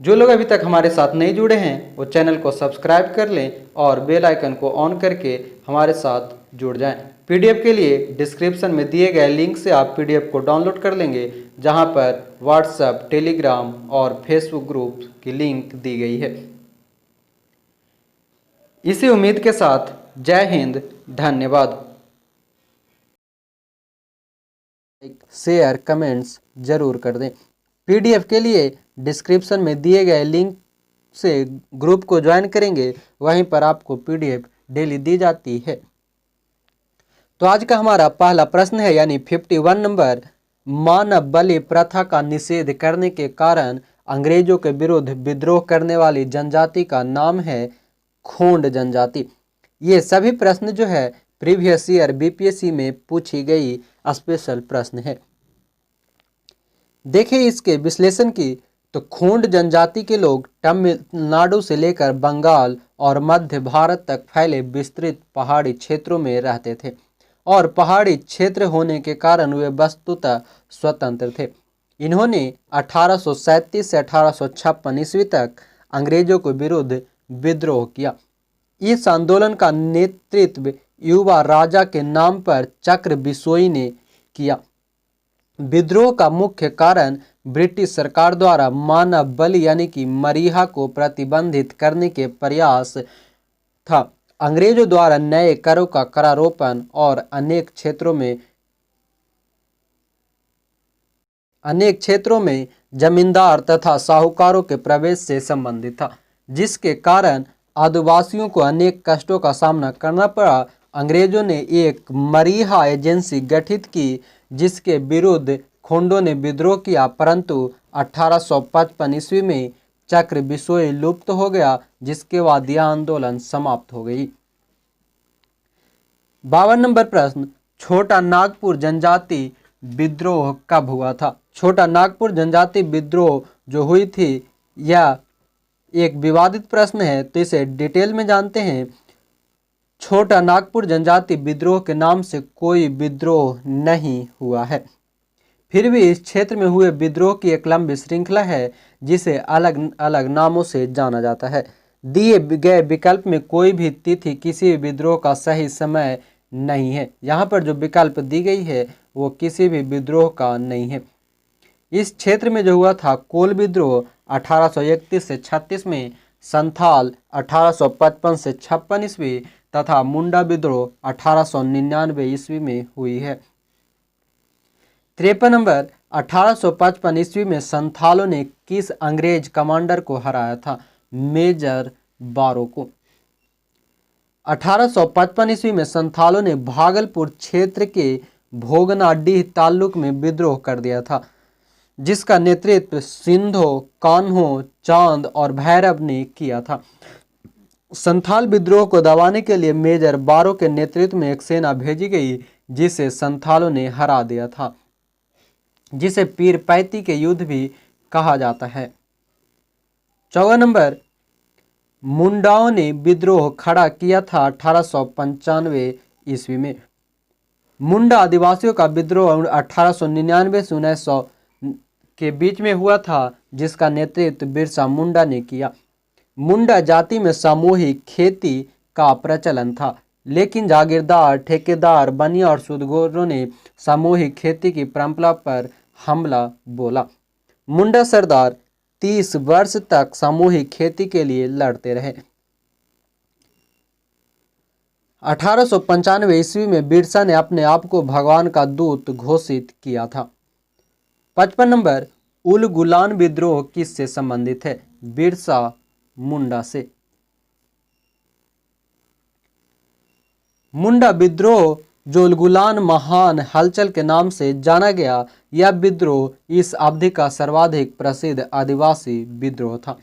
जो लोग अभी तक हमारे साथ नहीं जुड़े हैं वो चैनल को सब्सक्राइब कर लें और बेल आइकन को ऑन करके हमारे साथ जुड़ जाएं। पीडीएफ के लिए डिस्क्रिप्शन में दिए गए लिंक से आप पीडीएफ को डाउनलोड कर लेंगे, जहां पर व्हाट्सएप, टेलीग्राम और फेसबुक ग्रुप की लिंक दी गई है। इसी उम्मीद के साथ जय हिंद, धन्यवाद। शेयर, कमेंट्स जरूर कर दें। पीडीएफ के लिए डिस्क्रिप्शन में दिए गए लिंक से ग्रुप को ज्वाइन करेंगे, वहीं पर आपको पीडीएफ डेली दी जाती है। तो आज का हमारा पहला प्रश्न है यानी 51 नंबर, मानव बलि प्रथा का निषेध करने के कारण अंग्रेजों के विरुद्ध विद्रोह करने वाली जनजाति का नाम है खोंड जनजाति। ये सभी प्रश्न जो है प्रीवियस ईयर बीपीएससी में पूछी गई स्पेशल प्रश्न है। देखिए इसके विश्लेषण की, तो खोंड जनजाति के लोग तमिलनाडु से लेकर बंगाल और मध्य भारत तक फैले विस्तृत पहाड़ी क्षेत्रों में रहते थे और पहाड़ी क्षेत्र होने के कारण वे वस्तुतः स्वतंत्र थे। इन्होंने 1837 से 1856 ईस्वी तक अंग्रेजों के विरुद्ध विद्रोह किया। इस आंदोलन का नेतृत्व युवा राजा के नाम पर चक्र बिसोई ने किया। विद्रोह का मुख्य कारण ब्रिटिश सरकार द्वारा मानव बलि यानी कि मरीहा को प्रतिबंधित करने के प्रयास था। अंग्रेजों द्वारा नए करों का करारोपण और अनेक क्षेत्रों में जमींदार तथा साहूकारों के प्रवेश से संबंधित था, जिसके कारण आदिवासियों को अनेक कष्टों का सामना करना पड़ा। अंग्रेजों ने एक मरीहा एजेंसी गठित की जिसके विरुद्ध खोंडों ने विद्रोह किया, परंतु 1855 ईस्वी में चक्र बिसोई लुप्त हो गया, जिसके बाद यह आंदोलन समाप्त हो गई। 52 नंबर प्रश्न, छोटा नागपुर जनजाति विद्रोह कब हुआ था? छोटा नागपुर जनजाति विद्रोह जो हुई थी यह एक विवादित प्रश्न है, तो इसे डिटेल में जानते हैं। छोटा नागपुर जनजाति विद्रोह के नाम से कोई विद्रोह नहीं हुआ है, फिर भी इस क्षेत्र में हुए विद्रोह की एक लंबी श्रृंखला है जिसे अलग अलग नामों से जाना जाता है। दिए गए विकल्प में कोई भी तिथि किसी भी विद्रोह का सही समय नहीं है। यहाँ पर जो विकल्प दी गई है वो किसी भी विद्रोह का नहीं है। इस क्षेत्र में जो हुआ था कोल विद्रोह 1831 से 36 में, संथाल 1855 से 56 ईस्वी तथा मुंडा विद्रोह 1899 ईस्वी में हुई है। 53 नंबर, 1855 ईस्वी में संथालों ने किस अंग्रेज कमांडर को हराया था? मेजर बारो को। 1855 ईस्वी में संथालों ने भागलपुर क्षेत्र के भोगनाडीह ताल्लुक में विद्रोह कर दिया था, जिसका नेतृत्व सिंधो, कान्हो, चांद और भैरव ने किया था। संथाल विद्रोह को दबाने के लिए मेजर बारो के नेतृत्व में एक सेना भेजी गई, जिसे संथालों ने हरा दिया था, जिसे पीरपैंती के युद्ध भी कहा जाता है। 54 नंबर, मुंडाओं ने विद्रोह खड़ा किया था 1895 ईस्वी में। मुंडा आदिवासियों का विद्रोह 1899 से 1900 के बीच में हुआ था, जिसका नेतृत्व बिरसा मुंडा ने किया। मुंडा जाति में सामूहिक खेती का प्रचलन था, लेकिन जागीरदार, ठेकेदार, बनिया और सूदखोरों ने सामूहिक खेती की परंपरा पर हमला बोला। मुंडा सरदार 30 वर्ष तक सामूहिक खेती के लिए लड़ते रहे। 1895 ईस्वी में बिरसा ने अपने आप को भगवान का दूत घोषित किया था। 55 नंबर, उलगुलान विद्रोह किससे संबंधित है? बिरसा मुंडा से। मुंडा विद्रोह, जो उलगुलान महान हलचल के नाम से जाना गया, यह विद्रोह इस अवधि का सर्वाधिक प्रसिद्ध आदिवासी विद्रोह था।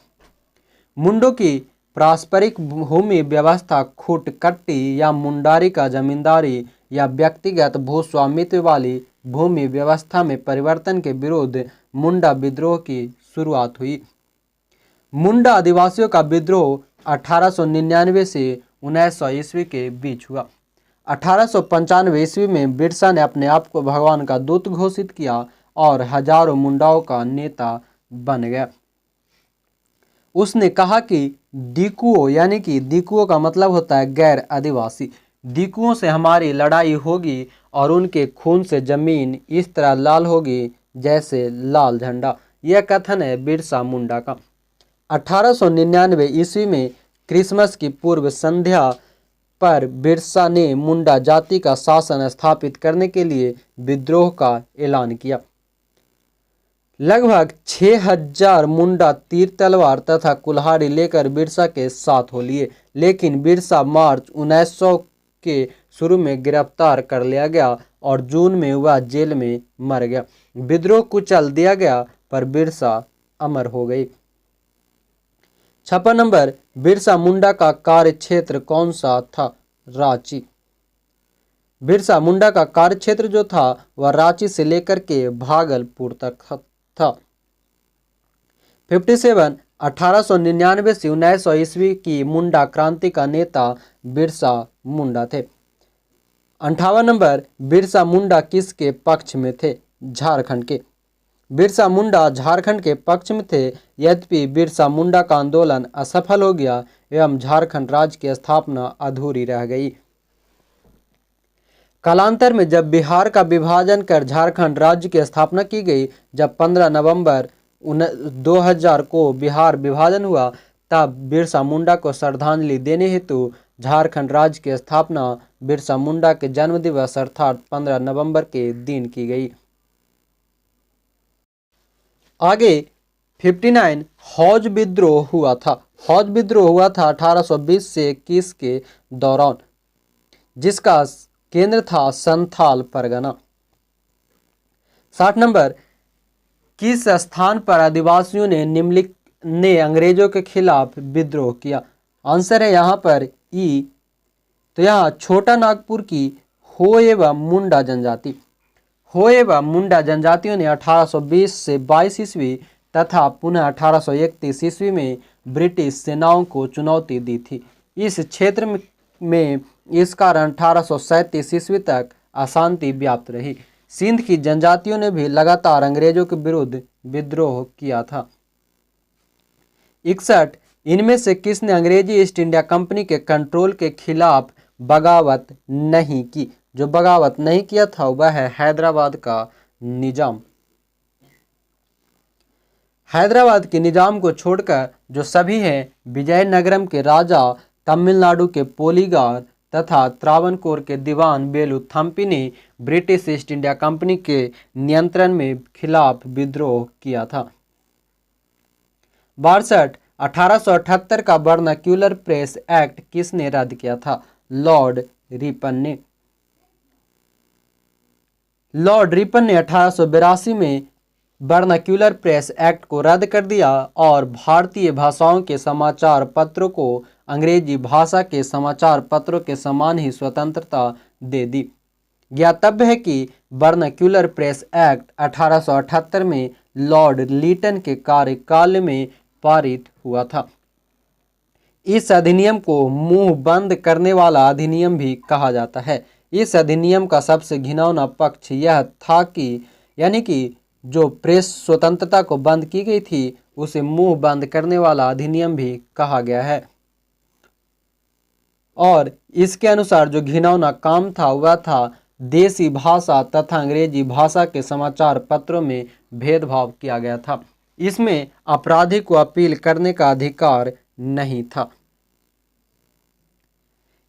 मुंडों की पारस्परिक भूमि व्यवस्था खुटकट्टी या मुंडारी का जमींदारी या व्यक्तिगत भूस्वामित्व वाली भूमि व्यवस्था में परिवर्तन के विरुद्ध मुंडा विद्रोह की शुरुआत हुई। मुंडा आदिवासियों का विद्रोह 1899 से 1900 ईस्वी के बीच हुआ। 1895 ईस्वी में बिरसा ने अपने आप को भगवान का दूत घोषित किया और हजारों मुंडाओं का नेता बन गया। उसने कहा कि दिकुओं, यानी कि दिकुओं का मतलब होता है गैर आदिवासी, दिकुओं से हमारी लड़ाई होगी और उनके खून से जमीन इस तरह लाल होगी जैसे लाल झंडा। यह कथन है बिरसा मुंडा का। 1899 ईस्वी में क्रिसमस की पूर्व संध्या पर बिरसा ने मुंडा जाति का शासन स्थापित करने के लिए विद्रोह का ऐलान किया। लगभग 6000 मुंडा तीर तलवार तथा कुल्हाड़ी लेकर बिरसा के साथ हो लिए, लेकिन बिरसा मार्च 1900 के शुरू में गिरफ्तार कर लिया गया और जून में वह जेल में मर गया। विद्रोह कुचल दिया गया पर बिरसा अमर हो गई। 56 नंबर, बिरसा मुंडा का कार्य क्षेत्र कौन सा था? रांची। बिरसा मुंडा का कार्य क्षेत्र जो था वह रांची से लेकर के भागलपुर तक था। 57, 1899 से 1900 ईस्वी की मुंडा क्रांति का नेता बिरसा मुंडा थे। 58 नंबर, बिरसा मुंडा किसके पक्ष में थे? झारखंड के। बिरसा मुंडा झारखंड के पक्ष में थे, यद्यपि बिरसा मुंडा का आंदोलन असफल हो गया एवं झारखंड राज्य की स्थापना अधूरी रह गई। कालांतर में जब बिहार का विभाजन कर झारखंड राज्य की स्थापना की गई, जब 15 नवंबर 2000 को बिहार विभाजन हुआ, तब बिरसा मुंडा को श्रद्धांजलि देने हेतु झारखंड राज्य की स्थापना बिरसा मुंडा के जन्म दिवस अर्थात 15 नवंबर के दिन की गई। आगे 59, हौज विद्रोह हुआ था। हौज विद्रोह हुआ था 1820 से 21 के दौरान, जिसका केंद्र था संथाल परगना। 60 नंबर, किस स्थान पर आदिवासियों ने निम्नलिखित ने अंग्रेजों के खिलाफ विद्रोह किया? आंसर है यहाँ पर ई। तो यहाँ छोटा नागपुर की हो एवं मुंडा जनजाति। हो एवं मुंडा जनजातियों ने 1820 से 22 ईस्वी तथा पुनः 1831 ईस्वी में ब्रिटिश सेनाओं को चुनौती दी थी। इस क्षेत्र में इस कारण 1837 ईस्वी तक अशांति व्याप्त रही। सिंध की जनजातियों ने भी लगातार अंग्रेजों के विरुद्ध विद्रोह किया था। 61, इनमें से किसने अंग्रेजी ईस्ट इंडिया कंपनी के कंट्रोल के खिलाफ बगावत नहीं की? जो बगावत नहीं किया था वह है हैदराबाद का निजाम। हैदराबाद के निजाम को छोड़कर जो सभी हैं विजयनगरम के राजा, तमिलनाडु के पोलीगार तथा त्रावणकोर के दीवान वेलुथम्पी ने ब्रिटिश ईस्ट इंडिया कंपनी के नियंत्रण में खिलाफ विद्रोह किया था। 62 1878 का वर्नाक्यूलर प्रेस एक्ट किसने रद्द किया था? लॉर्ड रिपन ने। लॉर्ड रिपन ने 1882 में वर्नाक्यूलर प्रेस एक्ट को रद्द कर दिया और भारतीय भाषाओं के समाचार पत्रों को अंग्रेजी भाषा के समाचार पत्रों के समान ही स्वतंत्रता दे दी। ज्ञातव्य है कि वर्नाक्यूलर प्रेस एक्ट 1878 में लॉर्ड लीटन के कार्यकाल में पारित हुआ था। इस अधिनियम को मुंह बंद करने वाला अधिनियम भी कहा जाता है। इस अधिनियम का सबसे घिनौना पक्ष यह था कि यानी कि जो प्रेस स्वतंत्रता को बंद की गई थी उसे मुंह बंद करने वाला अधिनियम भी कहा गया है। और इसके अनुसार जो घिनौना काम था वह था देसी भाषा तथा अंग्रेजी भाषा के समाचार पत्रों में भेदभाव किया गया था। इसमें अपराधी को अपील करने का अधिकार नहीं था।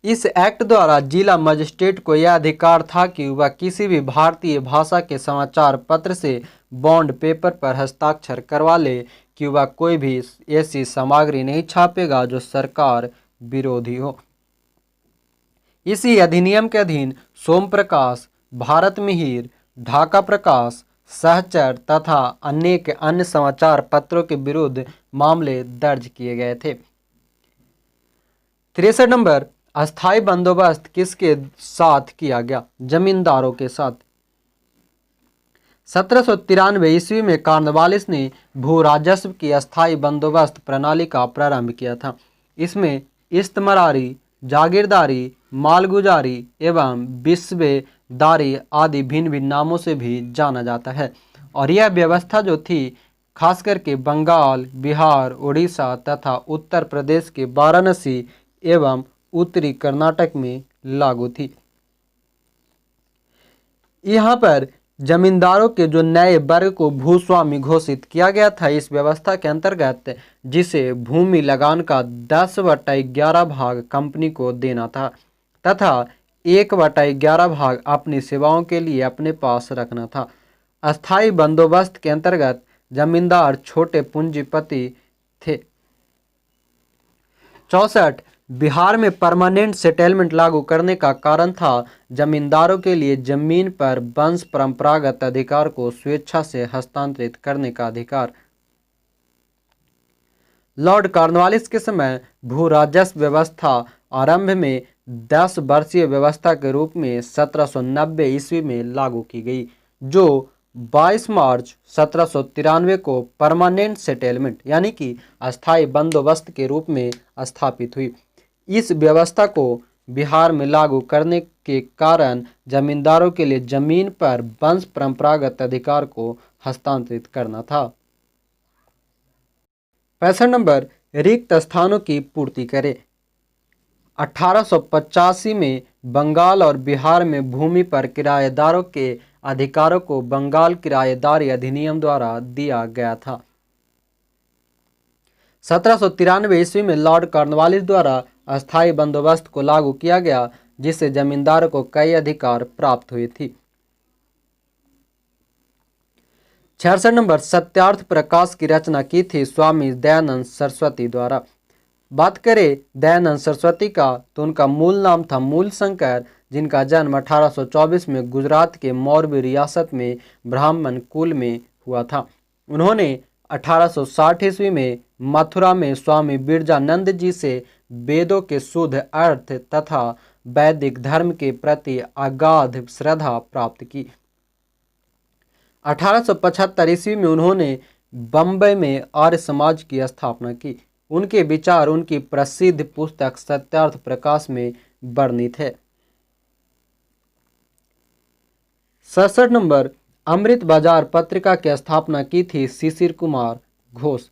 इस एक्ट द्वारा जिला मजिस्ट्रेट को यह अधिकार था कि वह किसी भी भारतीय भाषा के समाचार पत्र से बॉन्ड पेपर पर हस्ताक्षर करवा ले कि वह कोई भी ऐसी सामग्री नहीं छापेगा जो सरकार विरोधी हो। इसी अधिनियम के अधीन सोम प्रकाश, भारत मिहिर, ढाका प्रकाश, सहचर तथा अनेक अन्य समाचार पत्रों के विरुद्ध मामले दर्ज किए गए थे। 63 नंबर, अस्थायी बंदोबस्त किसके साथ किया गया? जमींदारों के साथ। 1793 ईस्वी में कॉर्नवालिस ने भू राजस्व की अस्थायी बंदोबस्त प्रणाली का प्रारंभ किया था। इसमें इस्तमरारी, जागीरदारी, मालगुजारी एवं विस्वेदारी आदि भिन्न भिन्न नामों से भी जाना जाता है। और यह व्यवस्था जो थी खास करके बंगाल, बिहार, उड़ीसा तथा उत्तर प्रदेश के वाराणसी एवं उत्तरी कर्नाटक में लागू थी। यहाँ पर जमींदारों के जो नए वर्ग को भूस्वामी घोषित किया गया था इस व्यवस्था के अंतर्गत, जिसे भूमि लगान का 10/11 भाग कंपनी को देना था तथा 1/11 भाग अपनी सेवाओं के लिए अपने पास रखना था। अस्थायी बंदोबस्त के अंतर्गत जमींदार छोटे पूंजीपति थे। 64 बिहार में परमानेंट सेटलमेंट लागू करने का कारण था जमींदारों के लिए जमीन पर वंश परंपरागत अधिकार को स्वेच्छा से हस्तांतरित करने का अधिकार। लॉर्ड कॉर्नवालिस के समय भू राजस्व व्यवस्था आरंभ में 10 वर्षीय व्यवस्था के रूप में 1790 ईस्वी में लागू की गई, जो 22 मार्च 1793 को परमानेंट सेटलमेंट यानी कि अस्थायी बंदोबस्त के रूप में स्थापित हुई। इस व्यवस्था को बिहार में लागू करने के कारण जमींदारों के लिए जमीन पर वंश परंपरागत अधिकार को हस्तांतरित करना था। 65 नंबर, रिक्त स्थानों की पूर्ति करें। 1885 में बंगाल और बिहार में भूमि पर किराएदारों के अधिकारों को बंगाल किराएदारी अधिनियम द्वारा दिया गया था। 1793 ईस्वी में लॉर्ड कॉर्नवालिस द्वारा अस्थायी बंदोबस्त को लागू किया गया, जिससे जमींदारों को कई अधिकार प्राप्त हुई थी। 66 नंबर, सत्यार्थ प्रकाश की रचना की थी स्वामी दयानंद सरस्वती द्वारा। बात करें दयानंद सरस्वती का तो उनका मूल नाम था मूलशंकर, जिनका जन्म 1824 में गुजरात के मोरबी रियासत में ब्राह्मण कुल में हुआ था। उन्होंने 1860 ईस्वी में मथुरा में स्वामी बिरजानंद जी से वेदों के शुद्ध अर्थ तथा वैदिक धर्म के प्रति अगाध श्रद्धा प्राप्त की। 1875 ईस्वी में उन्होंने बम्बई में आर्य समाज की स्थापना की। उनके विचार उनकी प्रसिद्ध पुस्तक सत्यार्थ प्रकाश में वर्णित है। 67 नंबर, अमृत बाजार पत्रिका की स्थापना की थी शिशिर कुमार घोष।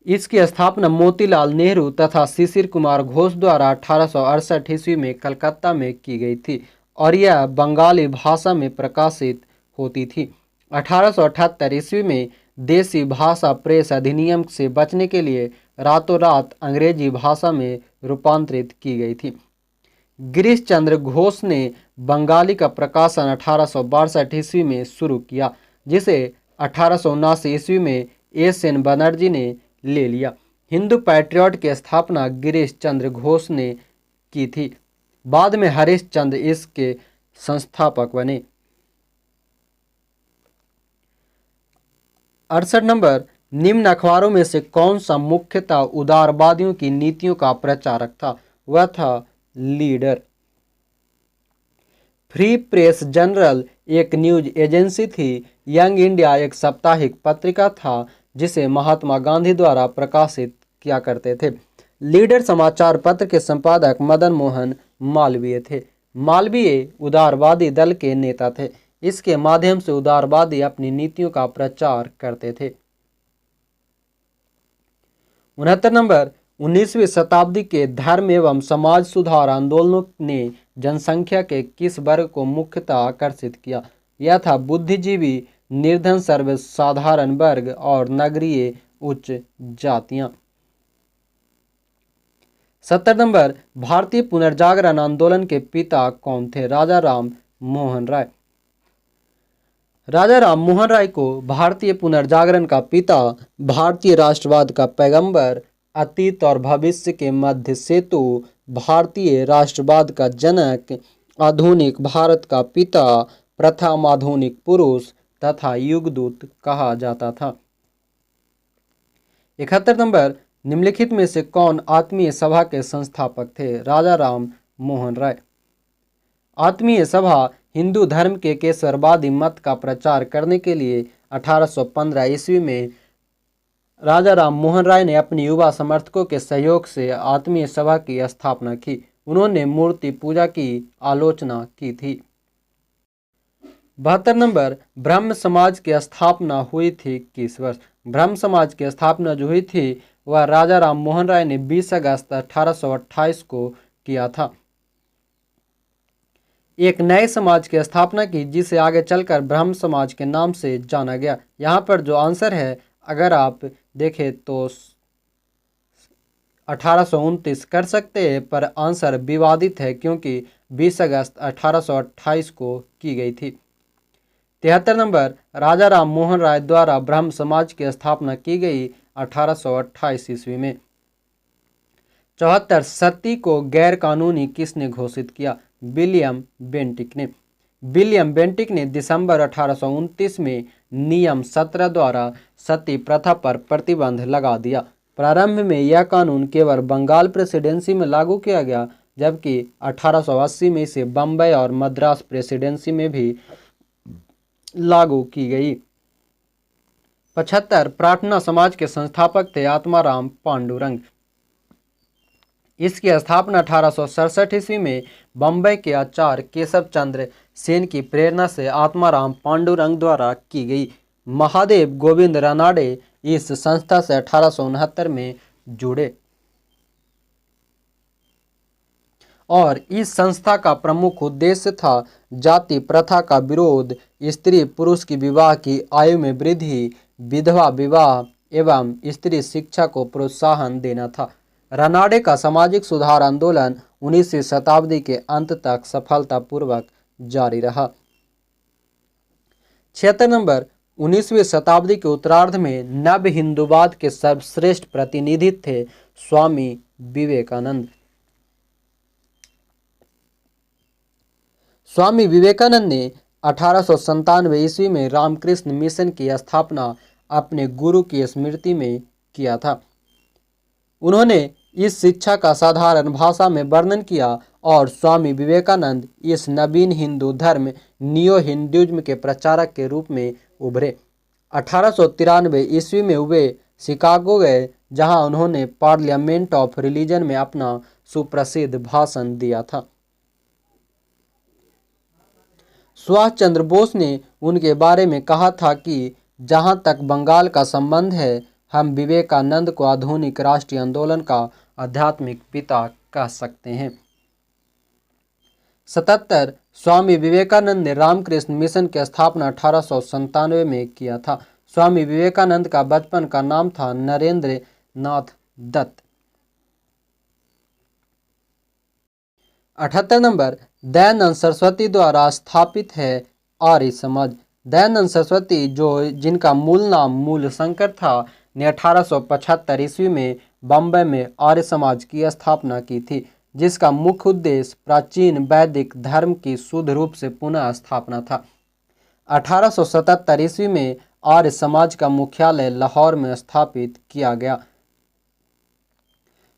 इसकी स्थापना मोतीलाल नेहरू तथा शिशिर कुमार घोष द्वारा 1868 ईस्वी में कलकत्ता में की गई थी और यह बंगाली भाषा में प्रकाशित होती थी। 1878 ईस्वी में देसी भाषा प्रेस अधिनियम से बचने के लिए रातों रात अंग्रेजी भाषा में रूपांतरित की गई थी। गिरीश चंद्र घोष ने बंगाली का प्रकाशन 1862 ईस्वी में शुरू किया, जिसे 1879 ईस्वी में एस.एन. बनर्जी ने ले लिया। हिंदू पैट्रियट की स्थापना गिरीश चंद्र घोष ने की थी। बाद में हरीश चंद्र इसके संस्थापक बने। 68 नंबर, निम्न अखबारों में से कौन सा मुख्यतः उदारवादियों की नीतियों का प्रचारक था? वह था लीडर। फ्री प्रेस जनरल एक न्यूज एजेंसी थी। यंग इंडिया एक साप्ताहिक पत्रिका था जिसे महात्मा गांधी द्वारा प्रकाशित किया करते थे। लीडर समाचार पत्र के संपादक मदन मोहन मालवीय थे। मालवीय उदारवादी दल के नेता थे। इसके माध्यम से उदारवादी अपनी नीतियों का प्रचार करते थे। 69 नंबर, 19वीं शताब्दी के धर्म एवं समाज सुधार आंदोलनों ने जनसंख्या के किस वर्ग को मुख्यतः आकर्षित किया? यह था बुद्धिजीवी, निर्धन सर्वसाधारण वर्ग और नगरीय उच्च जातियां। 70 नंबर, भारतीय पुनर्जागरण आंदोलन के पिता कौन थे? राजा राम मोहन राय। राजा राम मोहन राय को भारतीय पुनर्जागरण का पिता, भारतीय राष्ट्रवाद का पैगंबर, अतीत और भविष्य के मध्य सेतु, भारतीय राष्ट्रवाद का जनक, आधुनिक भारत का पिता, प्रथम आधुनिक पुरुष तथा युगदूत कहा जाता था। 71 नंबर, निम्नलिखित में से कौन आत्मीय सभा के संस्थापक थे? राजा राम मोहन राय। आत्मीय सभा हिंदू धर्म के केशरवादी मत का प्रचार करने के लिए 1815 ईस्वी में राजा राम मोहन राय ने अपने युवा समर्थकों के सहयोग से आत्मीय सभा की स्थापना की। उन्होंने मूर्ति पूजा की आलोचना की थी। 72 नंबर, ब्रह्म समाज की स्थापना हुई थी किस वर्ष? ब्रह्म समाज की स्थापना जो हुई थी वह राजा राम मोहन राय ने 20 अगस्त 1828 को किया था। एक नए समाज की स्थापना की जिसे आगे चलकर ब्रह्म समाज के नाम से जाना गया। यहाँ पर जो आंसर है अगर आप देखें तो 1829 कर सकते हैं, पर आंसर विवादित है क्योंकि 20 अगस्त 1828 को की गई थी। 73 नंबर, राजा राम मोहन राय द्वारा ब्रह्म समाज की स्थापना की गई 1828 ईस्वी में। 74, सती को गैर कानूनी किसने घोषित किया? विलियम बेंटिक ने। विलियम बेंटिक ने दिसंबर 1829 में नियम 17 द्वारा सती प्रथा पर प्रतिबंध लगा दिया। प्रारंभ में यह कानून केवल बंगाल प्रेसिडेंसी में लागू किया गया, जबकि 1880 में इसे बम्बई और मद्रास प्रेसिडेंसी में भी लागू की गई। 75, प्रार्थना समाज के संस्थापक थे आत्माराम पांडुरंग। इसकी स्थापना 1867 ईस्वी में बम्बई के आचार्य केशव चंद्र सेन की प्रेरणा से आत्माराम पांडुरंग द्वारा की गई। महादेव गोविंद रानाडे इस संस्था से 1869 में जुड़े और इस संस्था का प्रमुख उद्देश्य था जाति प्रथा का विरोध, स्त्री पुरुष की विवाह की आयु में वृद्धि, विधवा विवाह एवं स्त्री शिक्षा को प्रोत्साहन देना था। रानाडे का सामाजिक सुधार आंदोलन 19वीं शताब्दी के अंत तक सफलतापूर्वक जारी रहा। 76 नंबर, 19वीं शताब्दी के उत्तरार्ध में नव हिंदूवाद के सर्वश्रेष्ठ प्रतिनिधि थे स्वामी विवेकानंद। स्वामी विवेकानंद ने 1897 ईस्वी में रामकृष्ण मिशन की स्थापना अपने गुरु की स्मृति में किया था। उन्होंने इस शिक्षा का साधारण भाषा में वर्णन किया और स्वामी विवेकानंद इस नवीन हिंदू धर्म नियो हिंदुइज्म के प्रचारक के रूप में उभरे। 1893 ईस्वी में वे शिकागो गए, जहां उन्होंने पार्लियामेंट ऑफ रिलीजन में अपना सुप्रसिद्ध भाषण दिया था। सुभाष चंद्र बोस ने उनके बारे में कहा था कि जहां तक बंगाल का संबंध है, हम विवेकानंद को आधुनिक राष्ट्रीय आंदोलन का आध्यात्मिक पिता कह सकते हैं। 77, स्वामी विवेकानंद ने रामकृष्ण मिशन की स्थापना 1897 में किया था। स्वामी विवेकानंद का बचपन का नाम था नरेंद्र नाथ दत्त। 78 नंबर, दयानंद सरस्वती द्वारा स्थापित है आर्य समाज। दयानंद सरस्वती जो जिनका मूल नाम मूल शंकर था ने 1875 ईस्वी में बम्बई में आर्य समाज की स्थापना की थी, जिसका मुख्य उद्देश्य प्राचीन वैदिक धर्म की शुद्ध रूप से पुनः स्थापना था। 1877 ईस्वी में आर्य समाज का मुख्यालय लाहौर में स्थापित किया गया।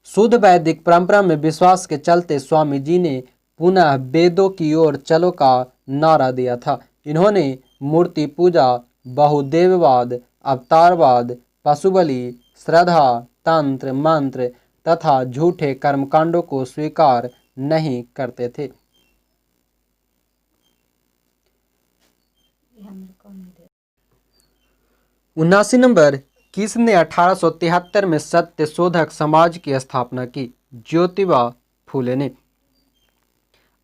शुद्ध वैदिक परंपरा में विश्वास के चलते स्वामी जी ने पुनः वेदों की ओर चलो का नारा दिया था। इन्होंने मूर्ति पूजा, बहुदेववाद, अवतारवाद, पशुबलि, श्रद्धा, तंत्र मंत्र तथा झूठे कर्मकांडों को स्वीकार नहीं करते थे। उनासी नंबर, किसने 1873 में सत्य शोधक समाज की स्थापना की? ज्योतिबा फूले ने।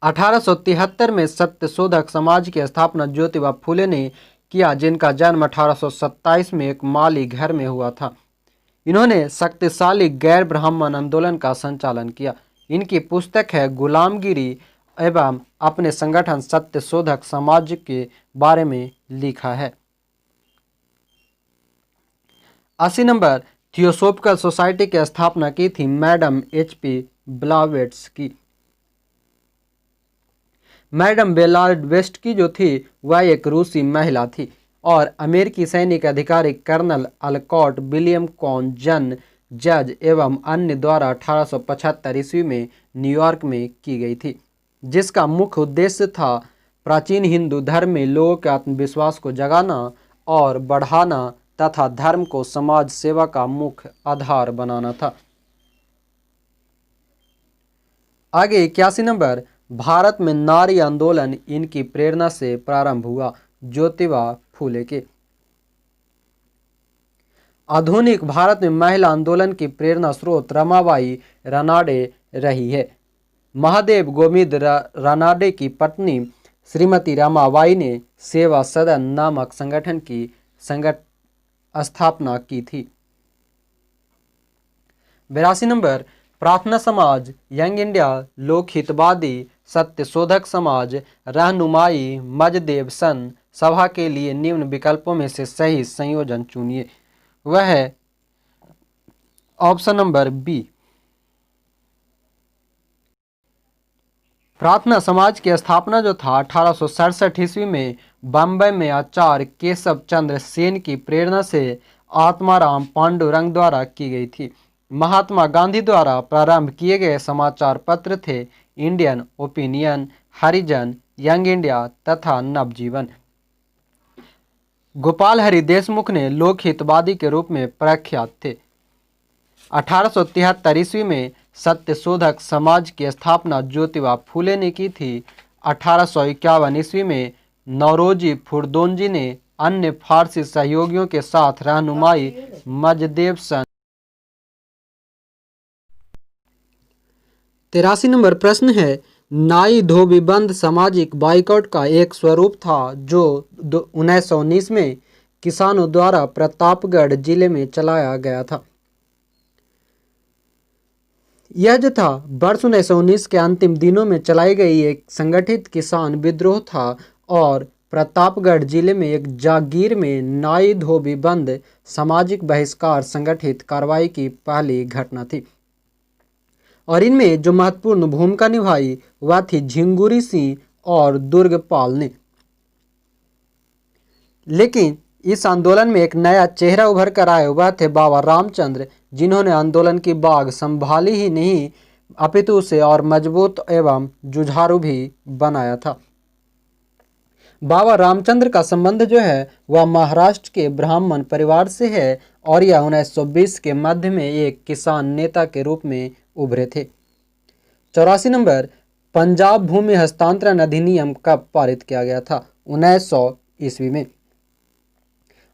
1873 में सत्य शोधक समाज की स्थापना ज्योतिबा फूले ने किया, जिनका जन्म 1827 में एक माली घर में हुआ था। इन्होंने शक्तिशाली गैर ब्राह्मण आंदोलन का संचालन किया। इनकी पुस्तक है गुलामगिरी एवं अपने संगठन सत्य शोधक समाज के बारे में लिखा है। 80 नंबर, थियोसोफिकल सोसाइटी की स्थापना की थी मैडम HP ब्लावेट्स्की। मैडम ब्लावेट्स्की जो थी वह एक रूसी महिला थी और अमेरिकी सैनिक अधिकारी कर्नल अल्कॉट विलियम कॉन जन जज एवं अन्य द्वारा 1875 ईस्वी में न्यूयॉर्क में की गई थी, जिसका मुख्य उद्देश्य था प्राचीन हिंदू धर्म में लोगों के आत्मविश्वास को जगाना और बढ़ाना तथा धर्म को समाज सेवा का मुख्य आधार बनाना था। आगे 81 नंबर, भारत में नारी आंदोलन इनकी प्रेरणा से प्रारंभ हुआ। ज्योतिबा फूले के। आधुनिक भारत में महिला आंदोलन की प्रेरणा स्रोत रमाबाई रानाडे रही है। महादेव गोविंद रानाडे की पत्नी श्रीमती रमाबाई ने सेवा सदन नामक संगठन की स्थापना की थी। 82 नंबर, प्रार्थना समाज, यंग इंडिया, लोकहितवादी, सत्य शोधक समाज, रहनुमाई, मजदेव सन सभा के लिए निम्न विकल्पों में से सही संयोजन चुनिए। वह है ऑप्शन नंबर बी। प्रार्थना समाज की स्थापना जो था 1867 ईस्वी में बम्बई में आचार्य केशव चंद्र सेन की प्रेरणा से आत्माराम पांडुरंग द्वारा की गई थी। महात्मा गांधी द्वारा प्रारंभ किए गए समाचार पत्र थे इंडियन ओपिनियन, हरिजन, यंग इंडिया तथा नवजीवन। गोपाल हरि देशमुख ने लोकहितवादी के रूप में प्रख्यात थे। 1873 ईस्वी में सत्य शोधक समाज की स्थापना ज्योतिबा फूले ने की थी। 1851 ईस्वी में नौरोजी फुरदोंजी ने अन्य फारसी सहयोगियों के साथ रहनुमाई मजदेव सन। 83 नंबर प्रश्न है, नाई धोबी बंद सामाजिक बाइकआउट का एक स्वरूप था जो 1919 में किसानों द्वारा प्रतापगढ़ जिले में चलाया गया था। यह जो था वर्ष 1919 के अंतिम दिनों में चलाई गई एक संगठित किसान विद्रोह था और प्रतापगढ़ जिले में एक जागीर में नाई धोबी बंद सामाजिक बहिष्कार संगठित कार्रवाई की पहली घटना थी और इनमें जो महत्वपूर्ण भूमिका निभाई वह थी झिंगुरी सिंह और दुर्गपाल ने। लेकिन इस आंदोलन में एक नया चेहरा उभर कर आए, वह थे बाबा रामचंद्र, जिन्होंने आंदोलन की बाग संभाली ही नहीं अपितु उसे और मजबूत एवं जुझारू भी बनाया था। बाबा रामचंद्र का संबंध जो है वह महाराष्ट्र के ब्राह्मण परिवार से है और यह 1920 के मध्य में एक किसान नेता के रूप में उभरे थे। 84 नंबर, पंजाब भूमि हस्तांतरण अधिनियम कब पारित किया गया था? 1900 ईस्वी में।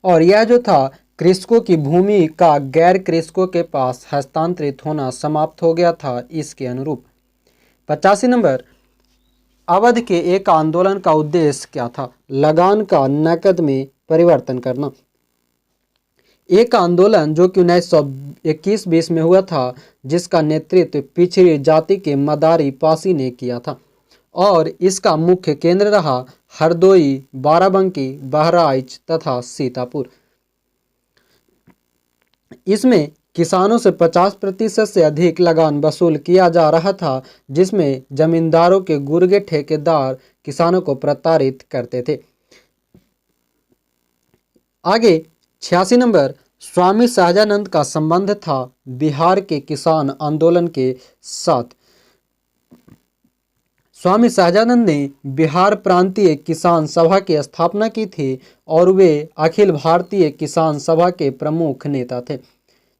और यह जो था कृषकों की भूमि का गैर कृषकों के पास हस्तांतरित होना समाप्त हो गया था इसके अनुरूप। 85 नंबर, अवध के एक आंदोलन का उद्देश्य क्या था? लगान का नकद में परिवर्तन करना। एक आंदोलन जो कि 1921-20 में हुआ था, जिसका नेतृत्व पिछड़ी जाति के मदारी पासी ने किया था और इसका मुख्य केंद्र रहा हरदोई, बाराबंकी, बहराइच तथा सीतापुर। इसमें किसानों से 50% से अधिक लगान वसूल किया जा रहा था, जिसमें जमींदारों के गुर्गे ठेकेदार किसानों को प्रताड़ित करते थे। आगे 86 नंबर, स्वामी सहजानंद का संबंध था बिहार के किसान आंदोलन के साथ। स्वामी सहजानंद ने बिहार प्रांतीय किसान सभा की स्थापना की थी और वे अखिल भारतीय किसान सभा के प्रमुख नेता थे,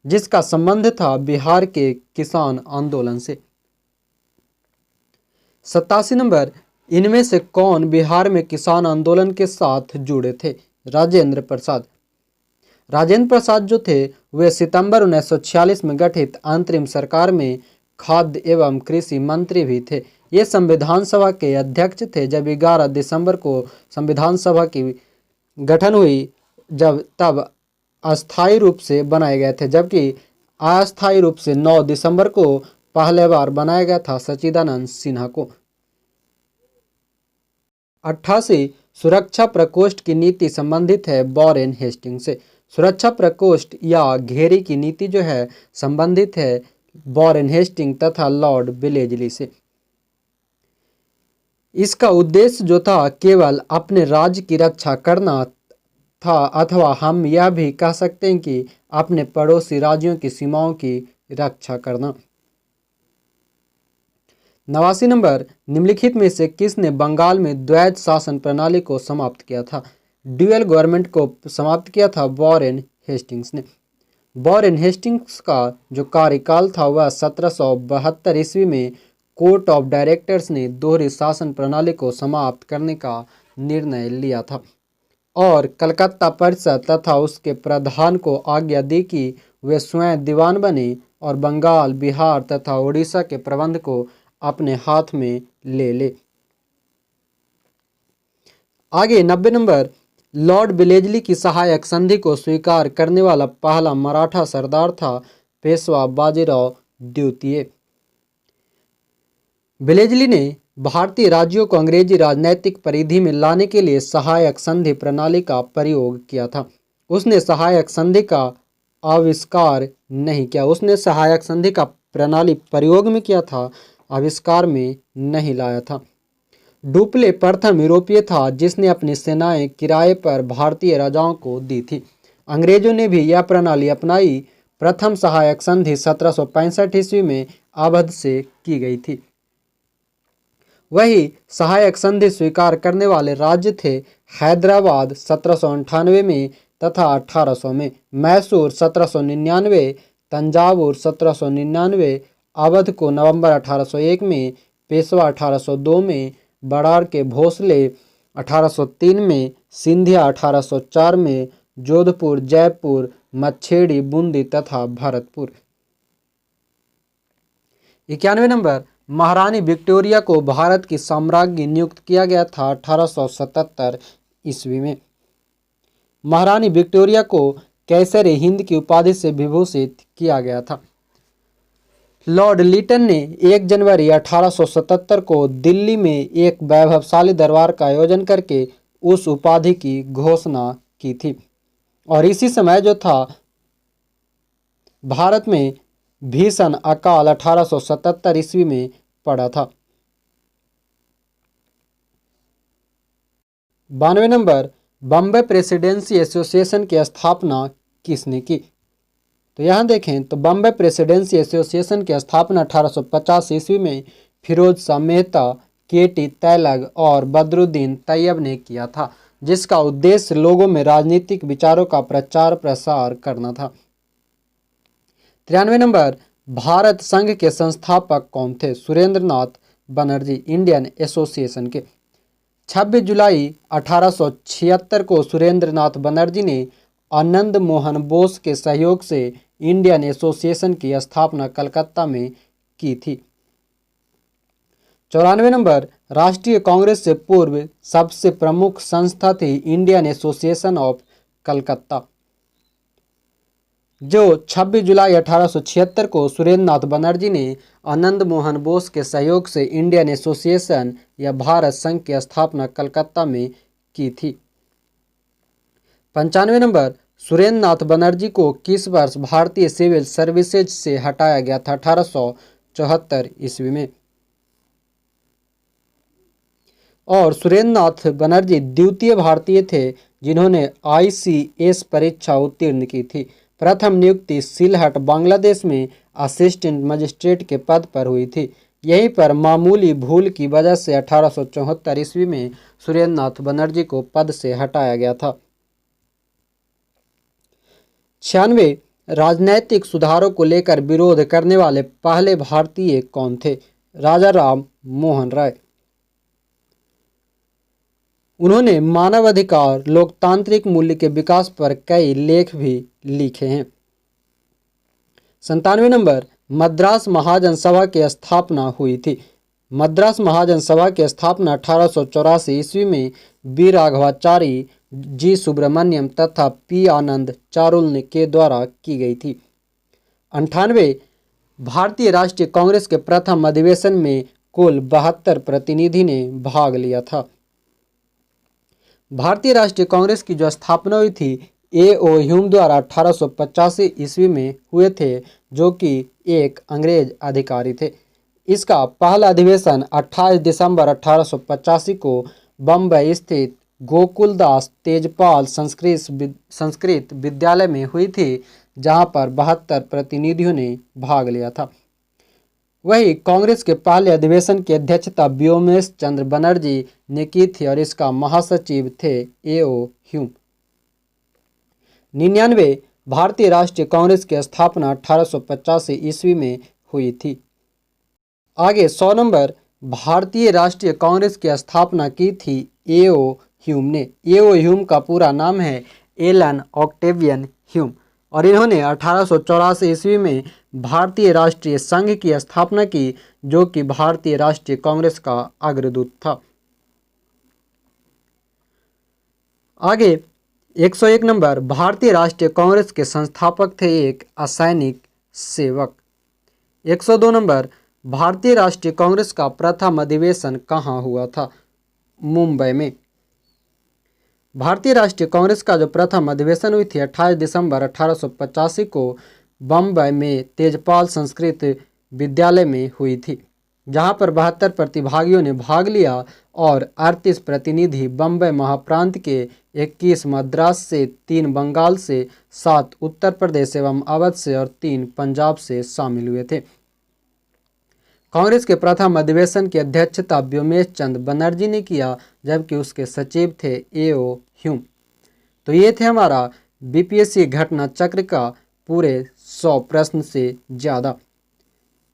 जिसका संबंध था बिहार के किसान आंदोलन से। 87 नंबर, इनमें से कौन बिहार में किसान आंदोलन के साथ जुड़े थे? राजेंद्र प्रसाद। राजेंद्र प्रसाद जो थे वे सितंबर 1946 में गठित अंतरिम सरकार में खाद्य एवं कृषि मंत्री भी थे। ये संविधान सभा के अध्यक्ष थे जब 11 दिसंबर को संविधान सभा की गठन हुई, तब अस्थायी रूप से बनाए गए थे, जबकि अस्थायी रूप से 9 दिसंबर को पहले बार बनाया गया था सच्चिदानंद सिन्हा को। 88, सुरक्षा प्रकोष्ठ की नीति संबंधित है वॉरेन हेस्टिंग से। सुरक्षा प्रकोष्ठ या घेरी की नीति जो है संबंधित है वॉरेन हेस्टिंग तथा लॉर्ड विलेजली से। इसका उद्देश्य जो था केवल अपने राज्य की रक्षा करना था, अथवा हम यह भी कह सकते हैं कि अपने पड़ोसी राज्यों की सीमाओं की रक्षा करना। 89 नंबर, निम्नलिखित में से किसने बंगाल में द्वैध शासन प्रणाली को समाप्त किया था? ड्यूअल गवर्नमेंट को समाप्त किया था वॉरेन हेस्टिंग्स ने। वॉरेन हेस्टिंग्स का जो कार्यकाल था वह 1772 ईस्वी में कोर्ट ऑफ डायरेक्टर्स ने दोहरी शासन प्रणाली को समाप्त करने का निर्णय लिया था और कलकत्ता परिषद तथा उसके प्रधान को आज्ञा दी कि वे स्वयं दीवान बने और बंगाल, बिहार तथा उड़ीसा के प्रबंध को अपने हाथ में ले ले। आगे 90 नंबर, लॉर्ड विलेजली की सहायक संधि को स्वीकार करने वाला पहला मराठा सरदार था पेशवा बाजीराव द्वितीय। विलेजली ने भारतीय राज्यों को अंग्रेजी राजनैतिक परिधि में लाने के लिए सहायक संधि प्रणाली का प्रयोग किया था। उसने सहायक संधि का आविष्कार नहीं किया, उसने सहायक संधि का प्रणाली प्रयोग में किया था, आविष्कार में नहीं लाया था। डुप्ले प्रथम यूरोपीय था जिसने अपनी सेनाएं किराए पर भारतीय राजाओं को दी थी। अंग्रेजों ने भी यह प्रणाली अपनाई। प्रथम सहायक संधि 1765 ईस्वी में अवध से की गई थी। वही सहायक संधि स्वीकार करने वाले राज्य थे हैदराबाद 1798 में तथा 1800 में, मैसूर 1799, तंजावुर 1799, अवध को नवंबर 1801 में, पेशवा 1802 में, बड़ार के भोसले 1803 में, सिंधिया 1804 में, जोधपुर, जयपुर, मच्छेड़ी, बूंदी तथा भरतपुर। 91 नंबर, महारानी विक्टोरिया को भारत की साम्राज्ञी नियुक्त किया गया था 1877 ईस्वी में। महारानी विक्टोरिया को कैसर हिंद की उपाधि से विभूषित किया गया था। लॉर्ड लिटन ने 1 जनवरी 1877 को दिल्ली में एक वैभवशाली दरबार का आयोजन करके उस उपाधि की घोषणा की थी और इसी समय जो था भारत में भीषण अकाल 1877 ईस्वी में पड़ा था। 92 नंबर, बम्बई प्रेसिडेंसी एसोसिएशन की स्थापना किसने की? तो यहाँ देखें तो बम्बई प्रेसिडेंसी एसोसिएशन की स्थापना 1850 ईस्वी में फिरोज शाह मेहता, केटी तैलग और बदरुद्दीन तैयब ने किया था, जिसका उद्देश्य लोगों में राजनीतिक विचारों का प्रचार प्रसार करना था। 93 नंबर, भारत संघ के संस्थापक कौन थे? सुरेंद्र नाथ बनर्जी, इंडियन एसोसिएशन के। 26 जुलाई 1876 को सुरेंद्र नाथ बनर्जी ने आनंद मोहन बोस के सहयोग से इंडियन एसोसिएशन की स्थापना कलकत्ता में की थी। 94 नंबर, राष्ट्रीय कांग्रेस से पूर्व सबसे प्रमुख संस्था थी इंडियन एसोसिएशन ऑफ कलकत्ता। जो 26 जुलाई 1876 को सुरेंद्र नाथ बनर्जी ने आनंद मोहन बोस के सहयोग से इंडियन एसोसिएशन या भारत संघ की स्थापना कलकत्ता में की थी। 95 नंबर, सुरेंद्र नाथ बनर्जी को किस वर्ष भारतीय सिविल सर्विसेज से हटाया गया था? 1874 ईस्वी में। और सुरेंद्र नाथ बनर्जी द्वितीय भारतीय थे जिन्होंने ICS परीक्षा उत्तीर्ण की थी। प्रथम नियुक्ति सिलहट बांग्लादेश में असिस्टेंट मजिस्ट्रेट के पद पर हुई थी। यहीं पर मामूली भूल की वजह से 1874 ईस्वी में सुरेंद्र नाथ बनर्जी को पद से हटाया गया था। 96, राजनैतिक सुधारों को लेकर विरोध करने वाले पहले भारतीय कौन थे? राजा राम मोहन राय। उन्होंने मानवाधिकार, लोकतांत्रिक मूल्य के विकास पर कई लेख भी लिखे हैं। 97 नंबर, मद्रास महाजन सभा की स्थापना हुई थी। मद्रास महाजन सभा की स्थापना 1884 ईस्वी में बी राघवाचारी, जी सुब्रमण्यम तथा पी आनंद चारुल के द्वारा की गई थी। 98, भारतीय राष्ट्रीय कांग्रेस के प्रथम अधिवेशन में कुल 72 प्रतिनिधि ने भाग लिया था। भारतीय राष्ट्रीय कांग्रेस की जो स्थापना हुई थी A.O. ह्यूम द्वारा 1885 ईस्वी में हुए थे, जो कि एक अंग्रेज अधिकारी थे। इसका पहला अधिवेशन 28 दिसंबर 1885 को बम्बई स्थित गोकुलदास तेजपाल संस्कृत विद्यालय में हुई थी, जहां पर 72 प्रतिनिधियों ने भाग लिया था। वही कांग्रेस के पहले अधिवेशन की अध्यक्षता व्योमेश चंद्र बनर्जी ने की थी और इसका महासचिव थे A.O. ह्यूम। 99, भारतीय राष्ट्रीय कांग्रेस की स्थापना 1885 ईस्वी में हुई थी। आगे 100 नंबर, भारतीय राष्ट्रीय कांग्रेस की स्थापना की थी A.O. ह्यूम ने। A.O. ह्यूम का पूरा नाम है एलन ऑक्टेवियन ह्यूम और इन्होंने 1884 ईस्वी में भारतीय राष्ट्रीय संघ की स्थापना की, जो कि भारतीय राष्ट्रीय कांग्रेस का अग्रदूत था। आगे 101 नंबर, भारतीय राष्ट्रीय कांग्रेस के संस्थापक थे एक असैनिक सेवक। 102 नंबर, भारतीय राष्ट्रीय कांग्रेस का प्रथम अधिवेशन कहाँ हुआ था? मुंबई में। भारतीय राष्ट्रीय कांग्रेस का जो प्रथम अधिवेशन हुई थी 28 दिसंबर 1885 को बम्बई में तेजपाल संस्कृत विद्यालय में हुई थी, जहां पर 72 प्रतिभागियों ने भाग लिया और 38 प्रतिनिधि बम्बई महाप्रांत के, 21 मद्रास से, 3 बंगाल से, 7 उत्तर प्रदेश एवं अवध से और 3 पंजाब से शामिल हुए थे। कांग्रेस के प्रथम अधिवेशन की अध्यक्षता व्योमेश चंद्र बनर्जी ने किया, जबकि उसके सचिव थे A.O. ह्यूम। तो ये थे हमारा BPSC घटना चक्र का पूरे 100 प्रश्न से ज़्यादा।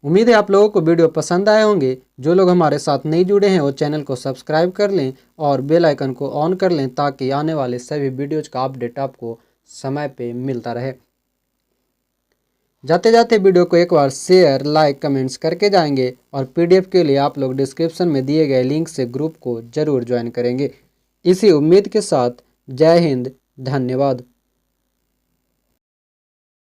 उम्मीद है आप लोगों को वीडियो पसंद आए होंगे। जो लोग हमारे साथ नहीं जुड़े हैं वो चैनल को सब्सक्राइब कर लें और बेल आइकन को ऑन कर लें, ताकि आने वाले सभी वीडियोज का अपडेट आपको समय पे मिलता रहे। जाते जाते वीडियो को एक बार शेयर, लाइक, कमेंट्स करके जाएंगे और PDF के लिए आप लोग डिस्क्रिप्शन में दिए गए लिंक से ग्रुप को ज़रूर ज्वाइन करेंगे। इसी उम्मीद के साथ जय हिंद, धन्यवाद।